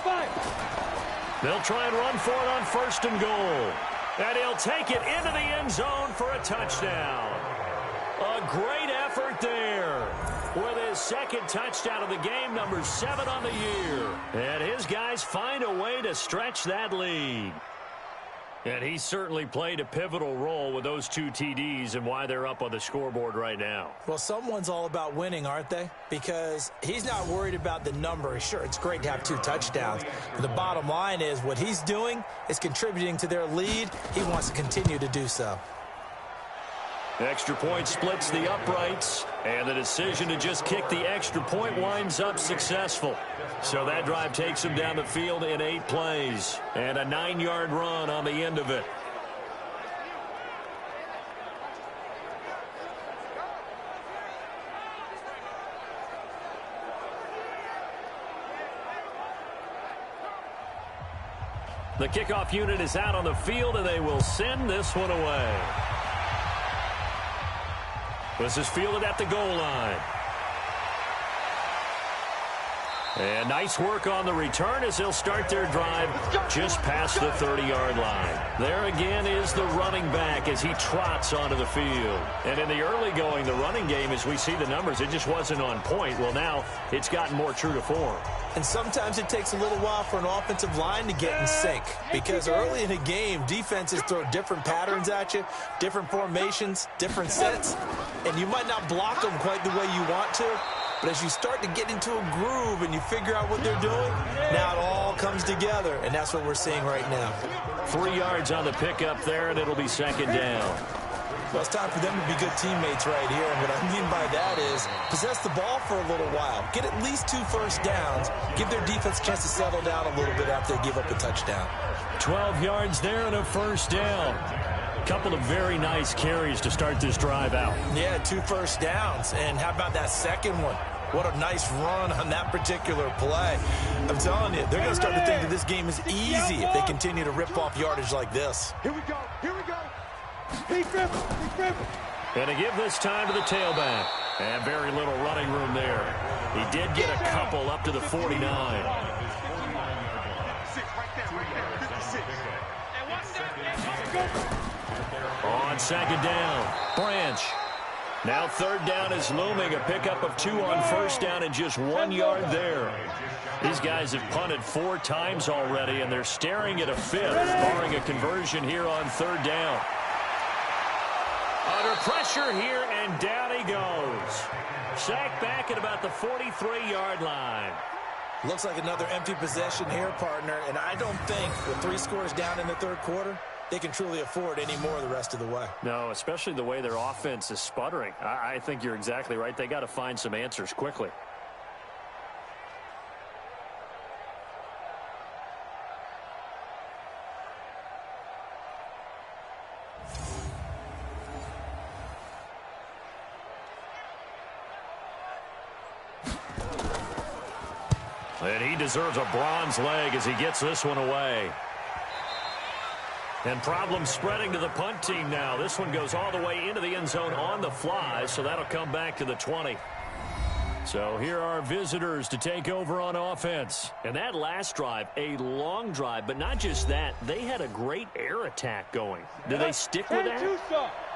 5. They'll try and run for it on 1st and goal. And he'll take it into the end zone for a touchdown. A great effort there with his 2nd touchdown of the game, number 7 on the year. And his guys find a way to stretch that lead. And he certainly played a pivotal role with those 2 TDs and why they're up on the scoreboard right now. Well, someone's all about winning, aren't they? Because he's not worried about the number. Sure, it's great to have 2 touchdowns. But the bottom line is what he's doing is contributing to their lead. He wants to continue to do so. Extra point splits the uprights, and the decision to just kick the extra point winds up successful. So that drive takes him down the field in 8 plays, and a 9-yard run on the end of it. The kickoff unit is out on the field, and they will send this one away. This is fielded at the goal line. And nice work on the return as they'll start their drive just past the 30-yard line. There again is the running back as he trots onto the field. And in the early going, the running game, as we see the numbers, it just wasn't on point. Well, now it's gotten more true to form. And sometimes it takes a little while for an offensive line to get in sync. Because early in a game, defenses throw different patterns at you, different formations, different sets. And you might not block them quite the way you want to. But as you start to get into a groove and you figure out what they're doing, now it all comes together, and that's what we're seeing right now. 3 yards on the pickup there, and it'll be 2nd down. Well, it's time for them to be good teammates right here, and what I mean by that is possess the ball for a little while, get at least 2 first downs, give their defense a chance to settle down a little bit after they give up a touchdown. 12 yards there and a first down. Couple of very nice carries to start this drive out. Yeah, 2 first downs, and how about that second one? What a nice run on that particular play. I'm telling you, they're going to start to think that this game is easy if they continue to rip off yardage like this. Here we go. Pete Griffin. And to give this time to the tailback. And very little running room there. He did get a couple up to the 49. Right there. 56. On second down, Branch. Now third down is looming. A pickup of 2 on first down and just 1 yard there. These guys have punted 4 times already, and they're staring at a 5th, barring a conversion here on third down. Under pressure here, and down he goes. Sacked back at about the 43-yard line. Looks like another empty possession here, partner, and I don't think with 3 scores down in the third quarter, they can truly afford any more the rest of the way. No, especially the way their offense is sputtering. I think you're exactly right. They got to find some answers quickly. And he deserves a bronze leg as he gets this one away. And problems spreading to the punt team now. This one goes all the way into the end zone on the fly, so that'll come back to the 20. So here are visitors to take over on offense. And that last drive, a long drive, but not just that. They had a great air attack going. Do they stick with that?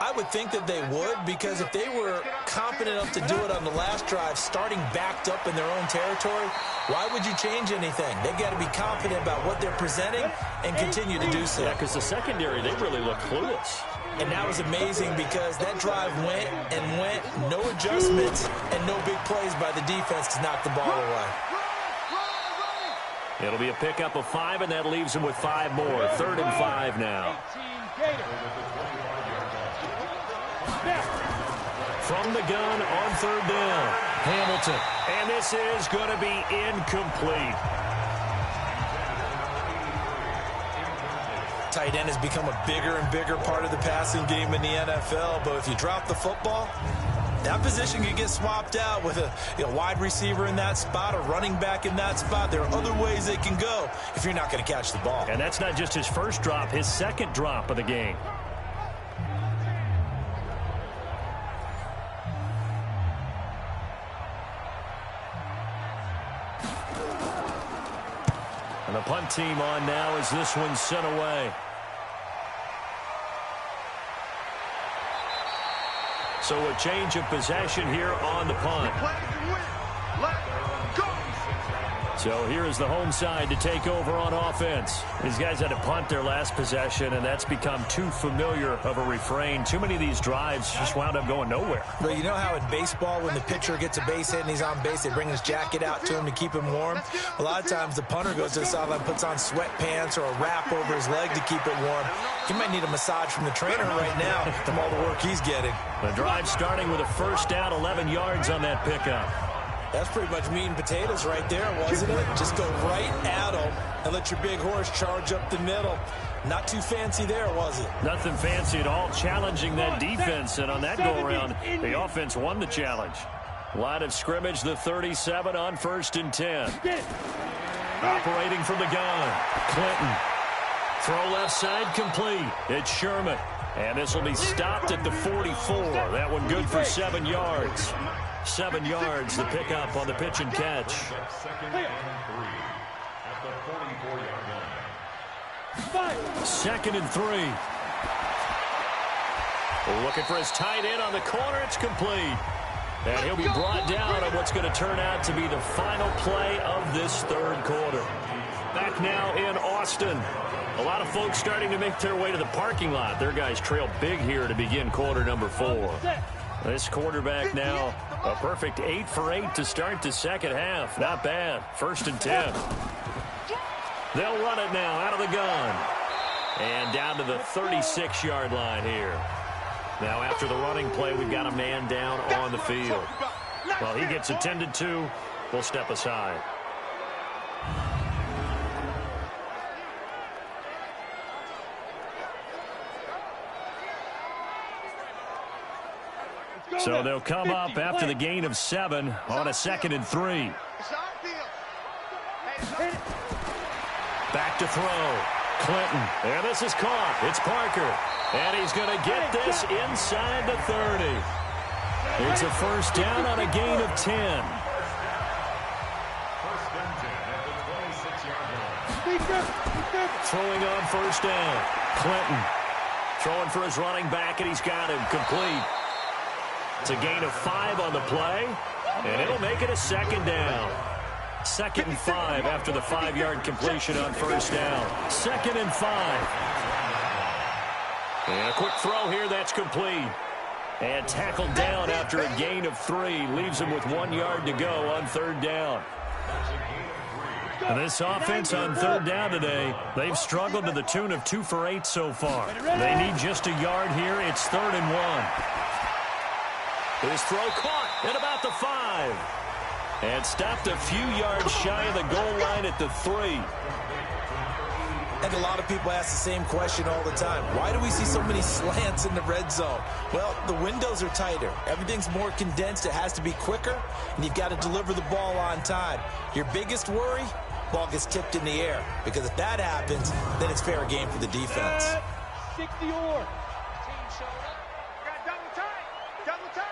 I would think that they would, because if they were confident enough to do it on the last drive, starting backed up in their own territory, why would you change anything? They've got to be confident about what they're presenting and continue to do so. Yeah, because the secondary, they really look clueless. And that was amazing because that drive went and went, no adjustments, and no big plays by the defense to knock the ball away. It'll be a pickup of 5, and that leaves them with 5 more. 3rd and 5 now. From the gun on 3rd down, Hamilton. And this is going to be incomplete. Tight end has become a bigger and bigger part of the passing game in the NFL, but if you drop the football, that position can get swapped out with a wide receiver in that spot, a running back in that spot. There are other ways they can go if you're not going to catch the ball. And that's not just his first drop, his second drop of the game. And the punt team on now as this one's sent away. So a change of possession here on the punt. So here is the home side to take over on offense. These guys had to punt their last possession, and that's become too familiar of a refrain. Too many of these drives just wound up going nowhere. But you know how in baseball, when the pitcher gets a base hit and he's on base, they bring his jacket out to him to keep him warm? A lot of times the punter goes to the sideline, puts on sweatpants or a wrap over his leg to keep it warm. He might need a massage from the trainer right now from all the work he's getting. The drive starting with a first down, 11 yards on that pickup. That's pretty much meat and potatoes right there, wasn't it? Just go right at them and let your big horse charge up the middle. Not too fancy there, was it? Nothing fancy at all, challenging that defense. And on that go-around, the offense won the challenge. Line of scrimmage, the 37 on 1st and 10. Operating from the gun, Clinton. Throw left side complete. It's Sherman. And this will be stopped at the 44. That one good for 7 yards. 7 yards, the pickup on the pitch and catch. Second and 3. Looking for his tight end on the corner. It's complete. And he'll be brought down on what's going to turn out to be the final play of this third quarter. Back now in Austin. A lot of folks starting to make their way to the parking lot. Their guys trail big here to begin quarter number 4. This quarterback now, a perfect 8 for 8 to start the second half. Not bad. 1st and 10. They'll run it now out of the gun. And down to the 36-yard line here. Now after the running play, we've got a man down on the field. Well, he gets attended to. We'll step aside. So they'll come up after the gain of 7 on a 2nd and 3. Back to throw. Clinton. And this is caught. It's Parker. And he's going to get this inside the 30. It's a first down on a gain of 10. Throwing on first down. Clinton. Throwing for his running back, and he's got him complete. It's a gain of 5 on the play, and it'll make it a second down. 2nd and 5 after the 5-yard completion on first down. 2nd and 5. And a quick throw here, that's complete. And tackled down after a gain of 3. Leaves him with 1 yard to go on 3rd down. This offense on 3rd down today, they've struggled to the tune of 2 for 8 so far. They need just a yard here. It's 3rd and 1. His throw caught at about the 5. And stopped a few yards shy of the goal line at the 3. And a lot of people ask the same question all the time. Why do we see so many slants in the red zone? Well, the windows are tighter. Everything's more condensed. It has to be quicker, and you've got to deliver the ball on time. Your biggest worry? Ball gets tipped in the air. Because if that happens, then it's fair game for the defense. 60-or. Team showed up. Got double time. Double time.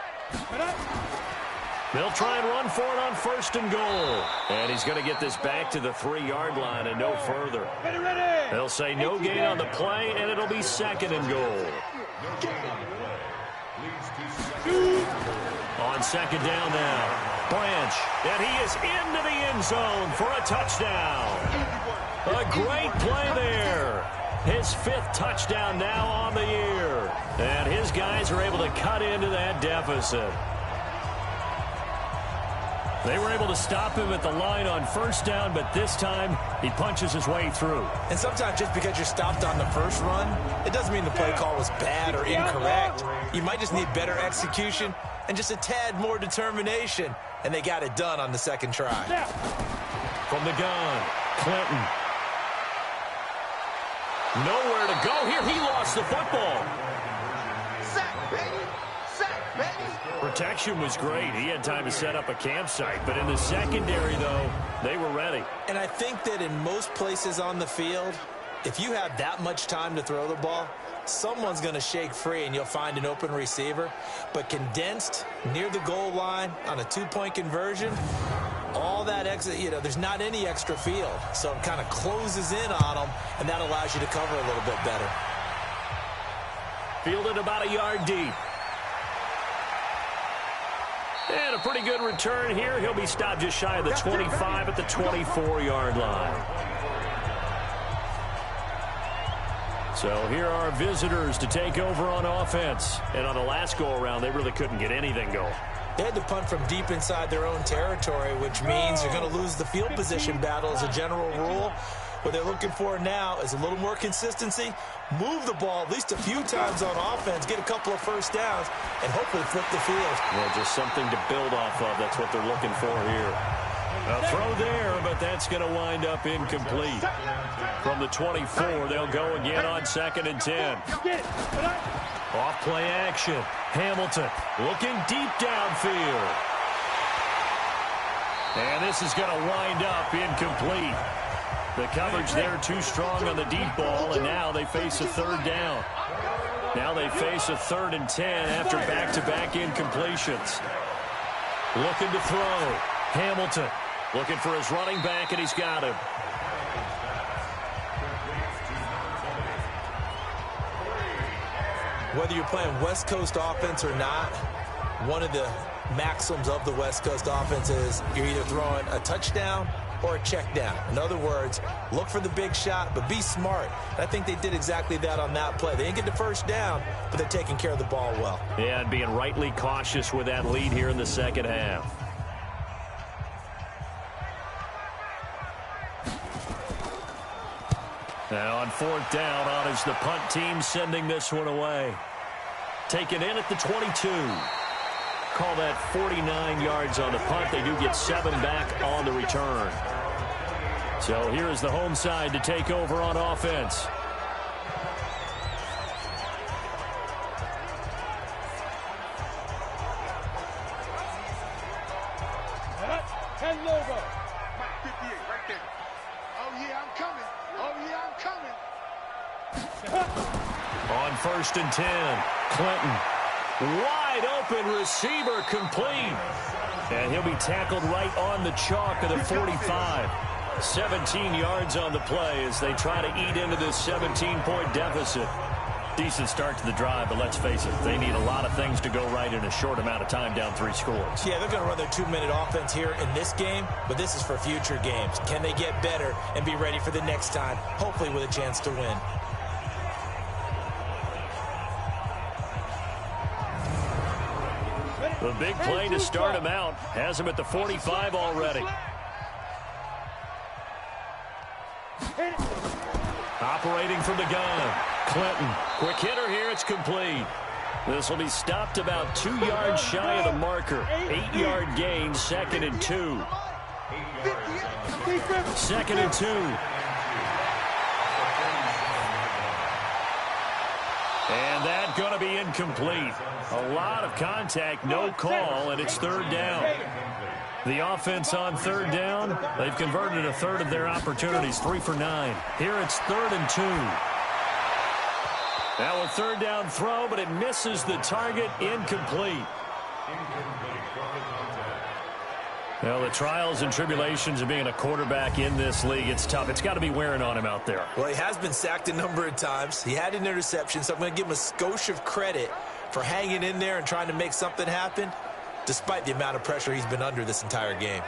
They'll try and run for it on 1st and goal. And he's going to get this back to the 3-yard line and no further. They'll say no gain on the play, and it'll be 2nd and goal. On 2nd down now, Branch, and he is into the end zone for a touchdown. A great play there. His 5th touchdown now on the year. And his guys are able to cut into that deficit. They were able to stop him at the line on 1st down, but this time he punches his way through. And sometimes just because you're stopped on the first run, it doesn't mean the play call was bad or incorrect. You might just need better execution and just a tad more determination, and they got it done on the 2nd try. From the gun, Clinton. Nowhere to go here. He lost the football. Sack, baby. Sack, baby. Protection was great. He had time to set up a campsite, but in the secondary, though, they were ready. And I think that in most places on the field, if you have that much time to throw the ball, someone's going to shake free and you'll find an open receiver. But condensed near the goal line on a 2-point conversion, all that extra, there's not any extra field. So it kind of closes in on them, and that allows you to cover a little bit better. Fielded about a yard deep. And a pretty good return here. He'll be stopped just shy of the 25 at the 24-yard line. So here are visitors to take over on offense. And on the last go-around, they really couldn't get anything going. They had to punt from deep inside their own territory, which means you're going to lose the field position battle as a general rule. What they're looking for now is a little more consistency, move the ball at least a few times on offense, get a couple of first downs, and hopefully flip the field. Well, just something to build off of. That's what they're looking for here. A throw there, but that's going to wind up incomplete. From the 24, they'll go again on 2nd and 10. Off play action. Hamilton looking deep downfield. And this is going to wind up incomplete. The coverage there too strong on the deep ball, and now they face a 3rd down. Now they face a 3rd and 10 after back-to-back incompletions. Looking to throw. Hamilton looking for his running back, and he's got him. Whether you're playing West Coast offense or not, one of the maxims of the West Coast offense is you're either throwing a touchdown or a check down. In other words, look for the big shot, but be smart. And I think they did exactly that on that play. They didn't get the first down, but they're taking care of the ball well. Yeah, and being rightly cautious with that lead here in the 2nd half. Now on 4th down, on is the punt team sending this one away. Taken in at the 22. Call that 49 yards on the punt. They do get 7 back on the return. So here is the home side to take over on offense. And logo. 58 right there. Oh, yeah, I'm coming. Oh, yeah, I'm coming. On 1st and 10, Clinton. Wide open receiver complete. And he'll be tackled right on the chalk of the 45. 17 yards on the play as they try to eat into this 17-point deficit. Decent start to the drive, but let's face it, they need a lot of things to go right in a short amount of time, down 3 scores. Yeah, they're going to run their 2-minute offense here in this game, but this is for future games. Can they get better and be ready for the next time, hopefully with a chance to win? The big play to start him out has him at the 45 already. Operating from the gun, Clinton. Quick hitter here, it's complete. This will be stopped about 2 yards shy of the marker. 8-yard gain, 2nd and 2. 2nd and 2. And that's going to be incomplete. A lot of contact, no call, and it's 3rd down. The offense on 3rd down, they've converted a third of their opportunities, 3 for 9. Here it's 3rd and 2. Now a 3rd down throw, but it misses the target, incomplete. Well, the trials and tribulations of being a quarterback in this league, it's tough. It's got to be wearing on him out there. Well, he has been sacked a number of times. He had an interception, so I'm going to give him a skosh of credit for hanging in there and trying to make something happen, despite the amount of pressure he's been under this entire game.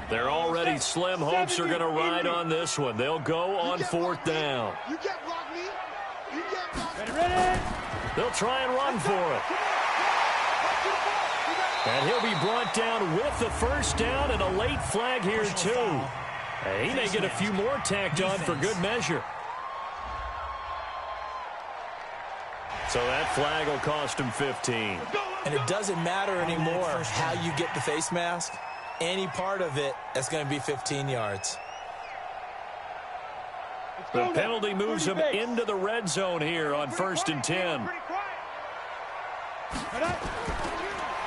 They're already slim hopes are going to ride on this one. They'll go on 4th down. You can't block me. You can't block me. They'll try and run for it. And he'll be brought down with the 1st down and a late flag here, too. He may get a few more tacked on for good measure. So that flag will cost him 15. And it doesn't matter anymore how you get the face mask. Any part of it, that's going to be 15 yards. The penalty moves him into the red zone here on 1st and 10.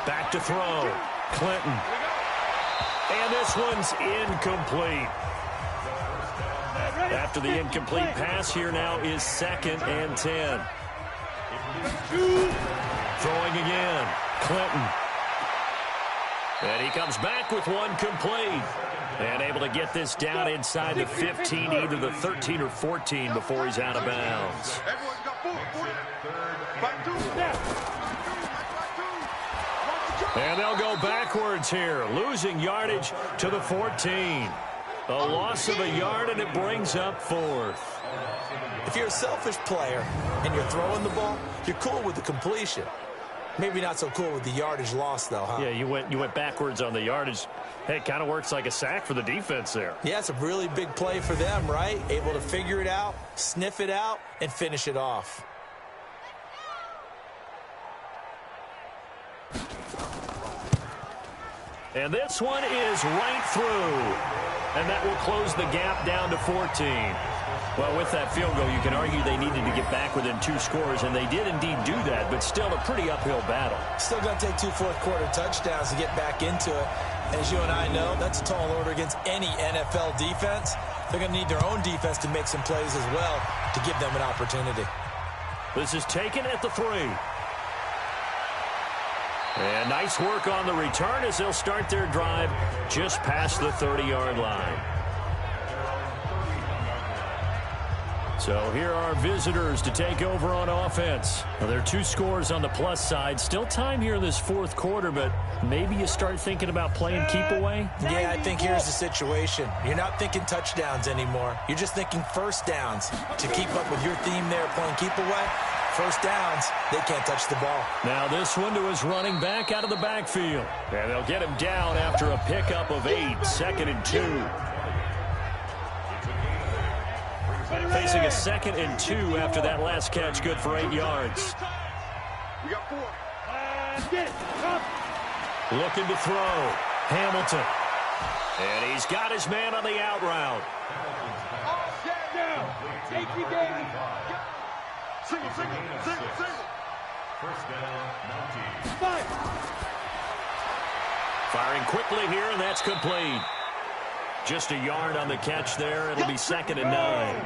Back to throw. Clinton. And this one's incomplete. After the incomplete pass, here now is 2nd and 10. Throwing again. Clinton. And he comes back with one complete. And able to get this down inside the 15, either the 13 or 14 before he's out of bounds. And they'll go backwards here, losing yardage to the 14. A loss of a yard, and it brings up 4th. If you're a selfish player and you're throwing the ball, you're cool with the completion. Maybe not so cool with the yardage loss, though, huh? Yeah, you went backwards on the yardage. Hey, it kind of works like a sack for the defense there. Yeah, it's a really big play for them, right? Able to figure it out, sniff it out, and finish it off. And this one is right through. And that will close the gap down to 14. Well, with that field goal, you can argue they needed to get back within 2 scores, and they did indeed do that, but still a pretty uphill battle. Still going to take 2 fourth-quarter touchdowns to get back into it. As you and I know, that's a tall order against any NFL defense. They're going to need their own defense to make some plays as well to give them an opportunity. This is taken at the 3. And nice work on the return as they'll start their drive just past the 30-yard line. So here are visitors to take over on offense. Well, there are 2 scores on the plus side. Still time here in this 4th quarter, but maybe you start thinking about playing keep away? Yeah, I think here's the situation. You're not thinking touchdowns anymore. You're just thinking 1st downs. To keep up with your theme there, playing keep away, 1st downs, they can't touch the ball. Now this one to his running back out of the backfield. And they'll get him down after a pickup of 8, 2nd and 2. Facing a 2nd and 2 after that last catch, good for 8 yards. We got 4. Looking to throw. Hamilton. And he's got his man on the out route. Firing quickly here, and that's complete. Just a yard on the catch there. It'll be 2nd and 9.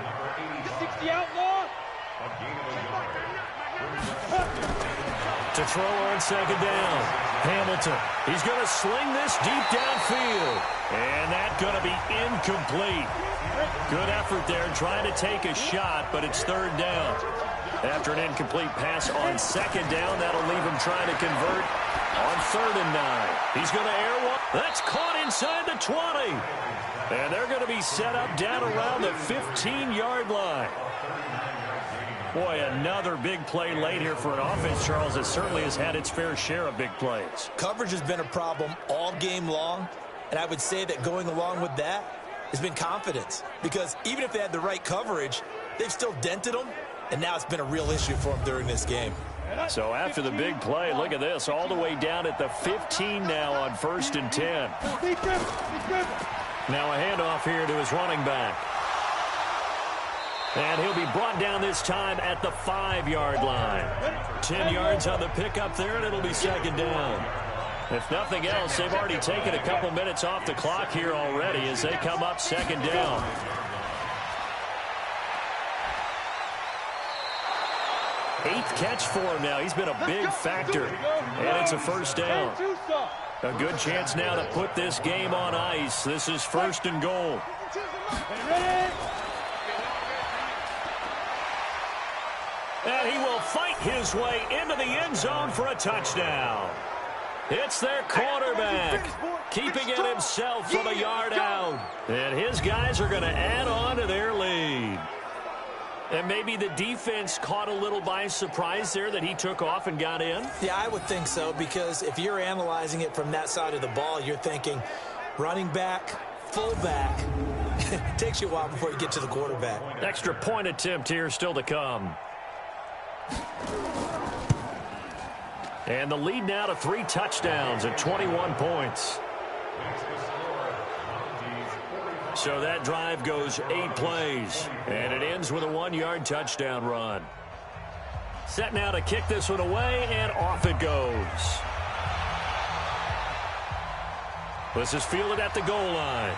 60 outlaw. To throw on 2nd down. Hamilton. He's going to sling this deep downfield. And that going to be incomplete. Good effort there trying to take a shot, but it's third down. After an incomplete pass on second down, that'll leave him trying to convert on 3rd and 9. He's going to air one. That's caught inside the 20. And they're going to be set up down around the 15-yard line. Boy, another big play late here for an offense, Charles, that certainly has had its fair share of big plays. Coverage has been a problem all game long, and I would say that going along with that has been confidence. Because even if they had the right coverage, they've still dented them, and now it's been a real issue for them during this game. So after the big play, look at this, all the way down at the 15 now on 1st and 10. Now a handoff here to his running back. And he'll be brought down this time at the 5-yard line. 10 yards on the pickup there, and it'll be second down. If nothing else, they've already taken a couple minutes off the clock here already as they come up second down. Eighth catch for him now. He's been a big factor. And it's a first down. A good chance now to put this game on ice. This is 1st and goal. And he will fight his way into the end zone for a touchdown. It's their quarterback, keeping it himself from a yard out. And his guys are going to add on to their lead. And maybe the defense caught a little by surprise there that he took off and got in? Yeah, I would think so, because if you're analyzing it from that side of the ball, you're thinking running back, fullback. It takes you a while before you get to the quarterback. Extra point attempt here still to come. And the lead now to 3 touchdowns at 21 points. So that drive goes 8 plays, and it ends with a 1-yard touchdown run. Set now to kick this one away, and off it goes. This is fielded at the goal line.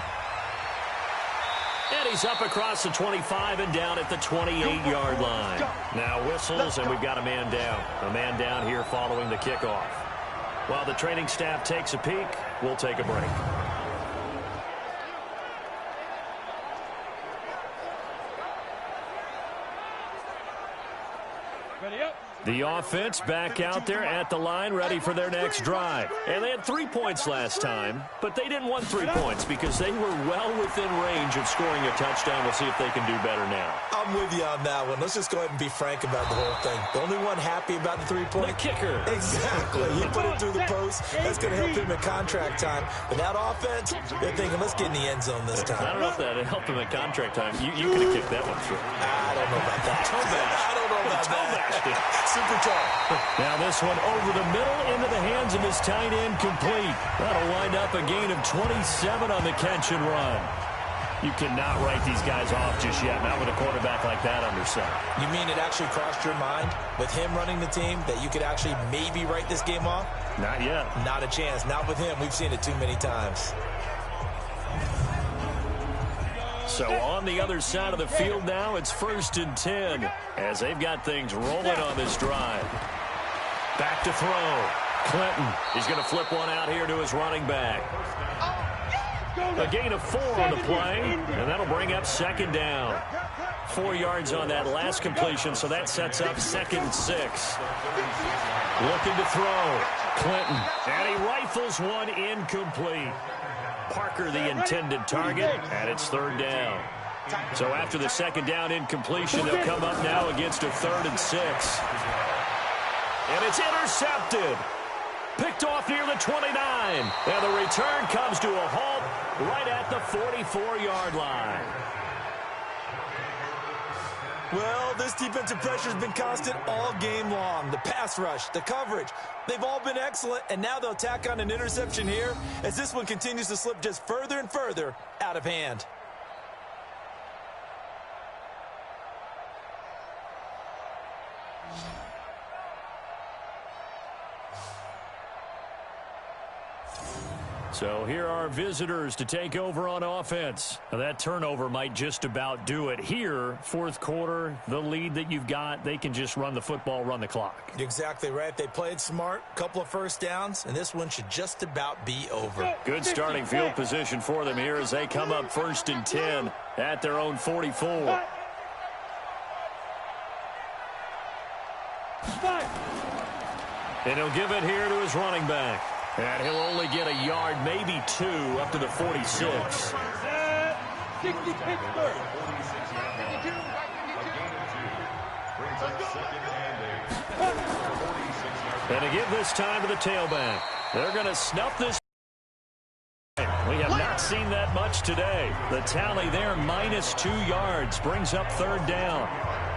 And he's up across the 25 and down at the 28-yard line. Now whistles, and we've got a man down. A man down here following the kickoff. While the training staff takes a peek, we'll take a break. Ready up. The offense back out there at the line, ready for their next drive. And they had 3 points last time, but they didn't want 3 points because they were well within range of scoring a touchdown. We'll see if they can do better now. I'm with you on that one. Let's just go ahead and be frank about the whole thing. The only one happy about the 3-point? The kicker. Exactly. He put it through the post. That's going to help him in contract time. But that offense, they're thinking, let's get in the end zone this time. I don't know if that helped him in contract time. You could have kicked that one through. I don't know about that. I don't know about that. Super tall. Now this one over the middle into the hands of his tight end, complete. That'll wind up a gain of 27 on the catch and run. You cannot write these guys off just yet, not with a quarterback like that under center. You mean it actually crossed your mind with him running the team that you could actually maybe write this game off? Not yet. Not a chance. Not with him. We've seen it too many times. So on the other side of the field now, it's 1st and 10 as they've got things rolling on this drive. Back to throw. Clinton, he's going to flip one out here to his running back. A gain of 4 on the play, and that'll bring up second down. 4 yards on that last completion, so that sets up 2nd and 6. Looking to throw. Clinton, and he rifles one incomplete. Parker the intended target, and it's 3rd down. So after the 2nd down incompletion, they'll come up now against a 3rd and 6. And it's intercepted. Picked off near the 29. And the return comes to a halt right at the 44-yard line. Well, this defensive pressure has been constant all game long. The pass rush, the coverage, they've all been excellent, and now they'll tack on an interception here as this one continues to slip just further and further out of hand. So here are visitors to take over on offense. Now that turnover might just about do it. Here, fourth quarter, the lead that you've got, they can just run the football, run the clock. You're exactly right. They played smart, couple of first downs, and this one should just about be over. Good starting field position for them here as they come up 1st and 10 at their own 44. And he'll give it here to his running back. And he'll only get a yard, maybe 2, up to the 46. 60 Pittsburgh. And to give this time to the tailback. They're going to snuff this. We have not seen that much today. The tally there, -2 yards, brings up 3rd down.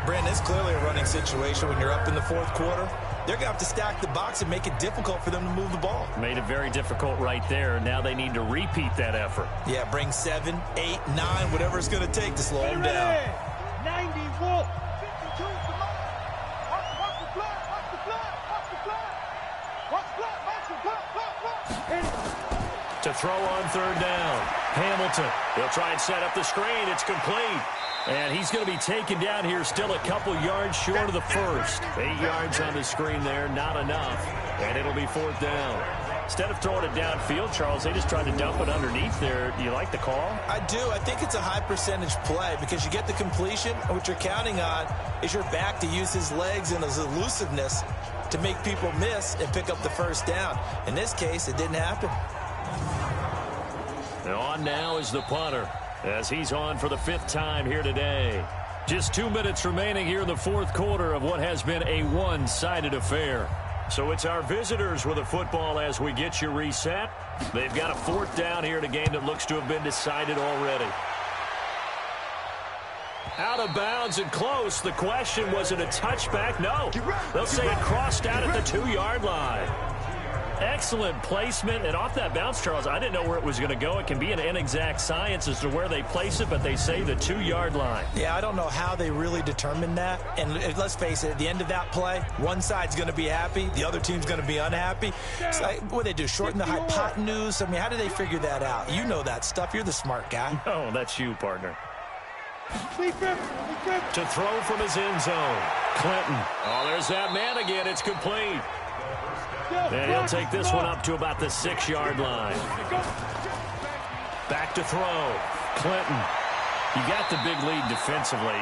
Brandon, it's clearly a running situation when you're up in the fourth quarter. They're going to have to stack the box and make it difficult for them to move the ball. Made it very difficult right there. Now they need to repeat that effort. Yeah, bring 7, 8, 9, whatever it's going to take to slow them down. 90 Wolf. 52, come on. Watch the block, watch the block, watch the block. Watch the block, watch the block, block. To throw on 3rd down. Hamilton. He'll try and set up the screen. It's complete. And he's going to be taken down here still a couple yards short of the first. 8 yards on the screen there, not enough. And it'll be 4th down. Instead of throwing it downfield, Charles, they just tried to dump it underneath there. Do you like the call? I do. I think it's a high percentage play because you get the completion, and what you're counting on is your back to use his legs and his elusiveness to make people miss and pick up the 1st down. In this case, it didn't happen. And on now is the punter as he's on for the 5th time here today. Just 2 minutes remaining here in the fourth quarter of what has been a one-sided affair. So it's our visitors with the football as we get you reset. They've got a 4th down here in a game that looks to have been decided already. Out of bounds and close. The question, was it a touchback? No. They'll say it crossed out at the 2-yard line. Excellent placement, and off that bounce, Charles, I didn't know where it was going to go. It can be an inexact science as to where they place it, but they say the 2-yard line. Yeah, I don't know how they really determined that. And let's face it, at the end of that play, one side's going to be happy, the other team's going to be unhappy. It's like, what do they do, shorten the hypotenuse? I mean, how do they figure that out? You know that stuff. You're the smart guy. Oh, that's you, partner. To throw from his end zone. Clinton. Oh, there's that man again. It's complete. And he'll take this one up to about the 6-yard line. Back to throw. Clinton. You got the big lead defensively.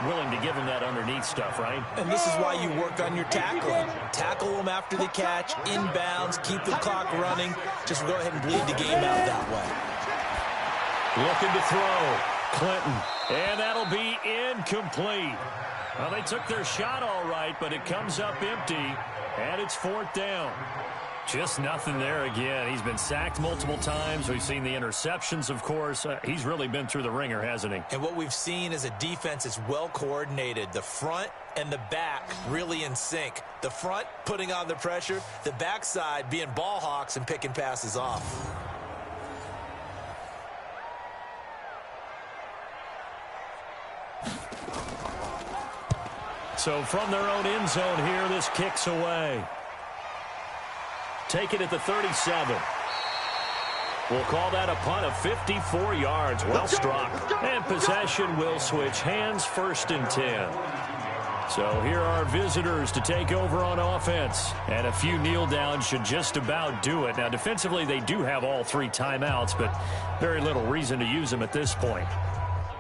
Willing to give him that underneath stuff, right? And this is why you work on your tackling. Tackle them after the catch, inbounds, keep the clock running. Just go ahead and bleed the game out that way. Looking to throw. Clinton. And that'll be incomplete. Well, they took their shot all right, but it comes up empty. And it's 4th down. Just nothing there again. He's been sacked multiple times. We've seen the interceptions, of course. He's really been through the ringer, hasn't he? And what we've seen is a defense that's well coordinated. The front and the back really in sync. The front putting on the pressure. The backside being ball hawks and picking passes off. So from their own end zone here, this kicks away. Take it at the 37. We'll call that a punt of 54 yards. Well struck. And possession will switch hands, 1st and 10. So here are visitors to take over on offense. And a few kneel downs should just about do it. Now, defensively, they do have all 3 timeouts, but very little reason to use them at this point.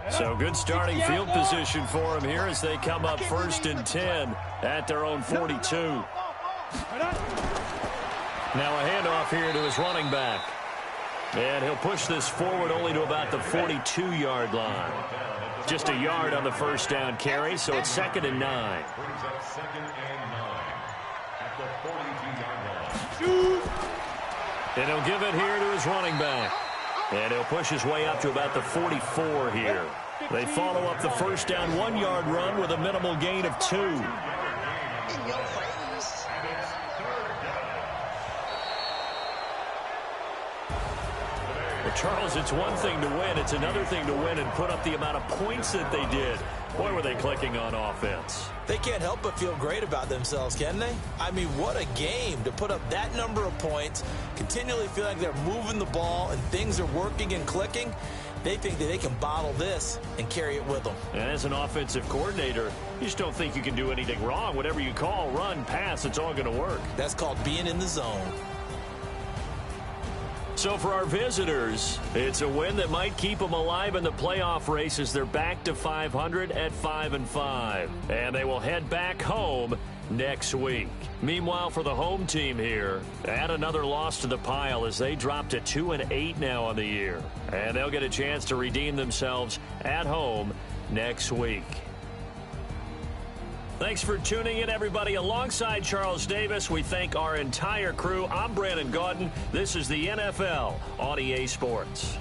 So good starting field position for them here as they come up 1st and 10 at their own 42. Now a handoff here to his running back. And he'll push this forward only to about the 42-yard line. Just a yard on the 1st down carry, so it's 2nd and 9. And he'll give it here to his running back. And he'll push his way up to about the 44 here. They follow up the 1st down 1-yard run with a minimal gain of 2. The Charles, it's one thing to win. It's another thing to win and put up the amount of points that they did. Boy, were they clicking on offense. They can't help but feel great about themselves, can they? I mean, what a game to put up that number of points, continually feel like they're moving the ball and things are working and clicking. They think that they can bottle this and carry it with them. And as an offensive coordinator, you just don't think you can do anything wrong. Whatever you call, run, pass, it's all going to work. That's called being in the zone. So for our visitors, it's a win that might keep them alive in the playoff race as they're back to 500 at 5-5. And they will head back home next week. Meanwhile, for the home team here, add another loss to the pile as they drop to 2-8 now on the year. And they'll get a chance to redeem themselves at home next week. Thanks for tuning in, everybody. Alongside Charles Davis, we thank our entire crew. I'm Brandon Gaudin. This is the NFL on EA Sports.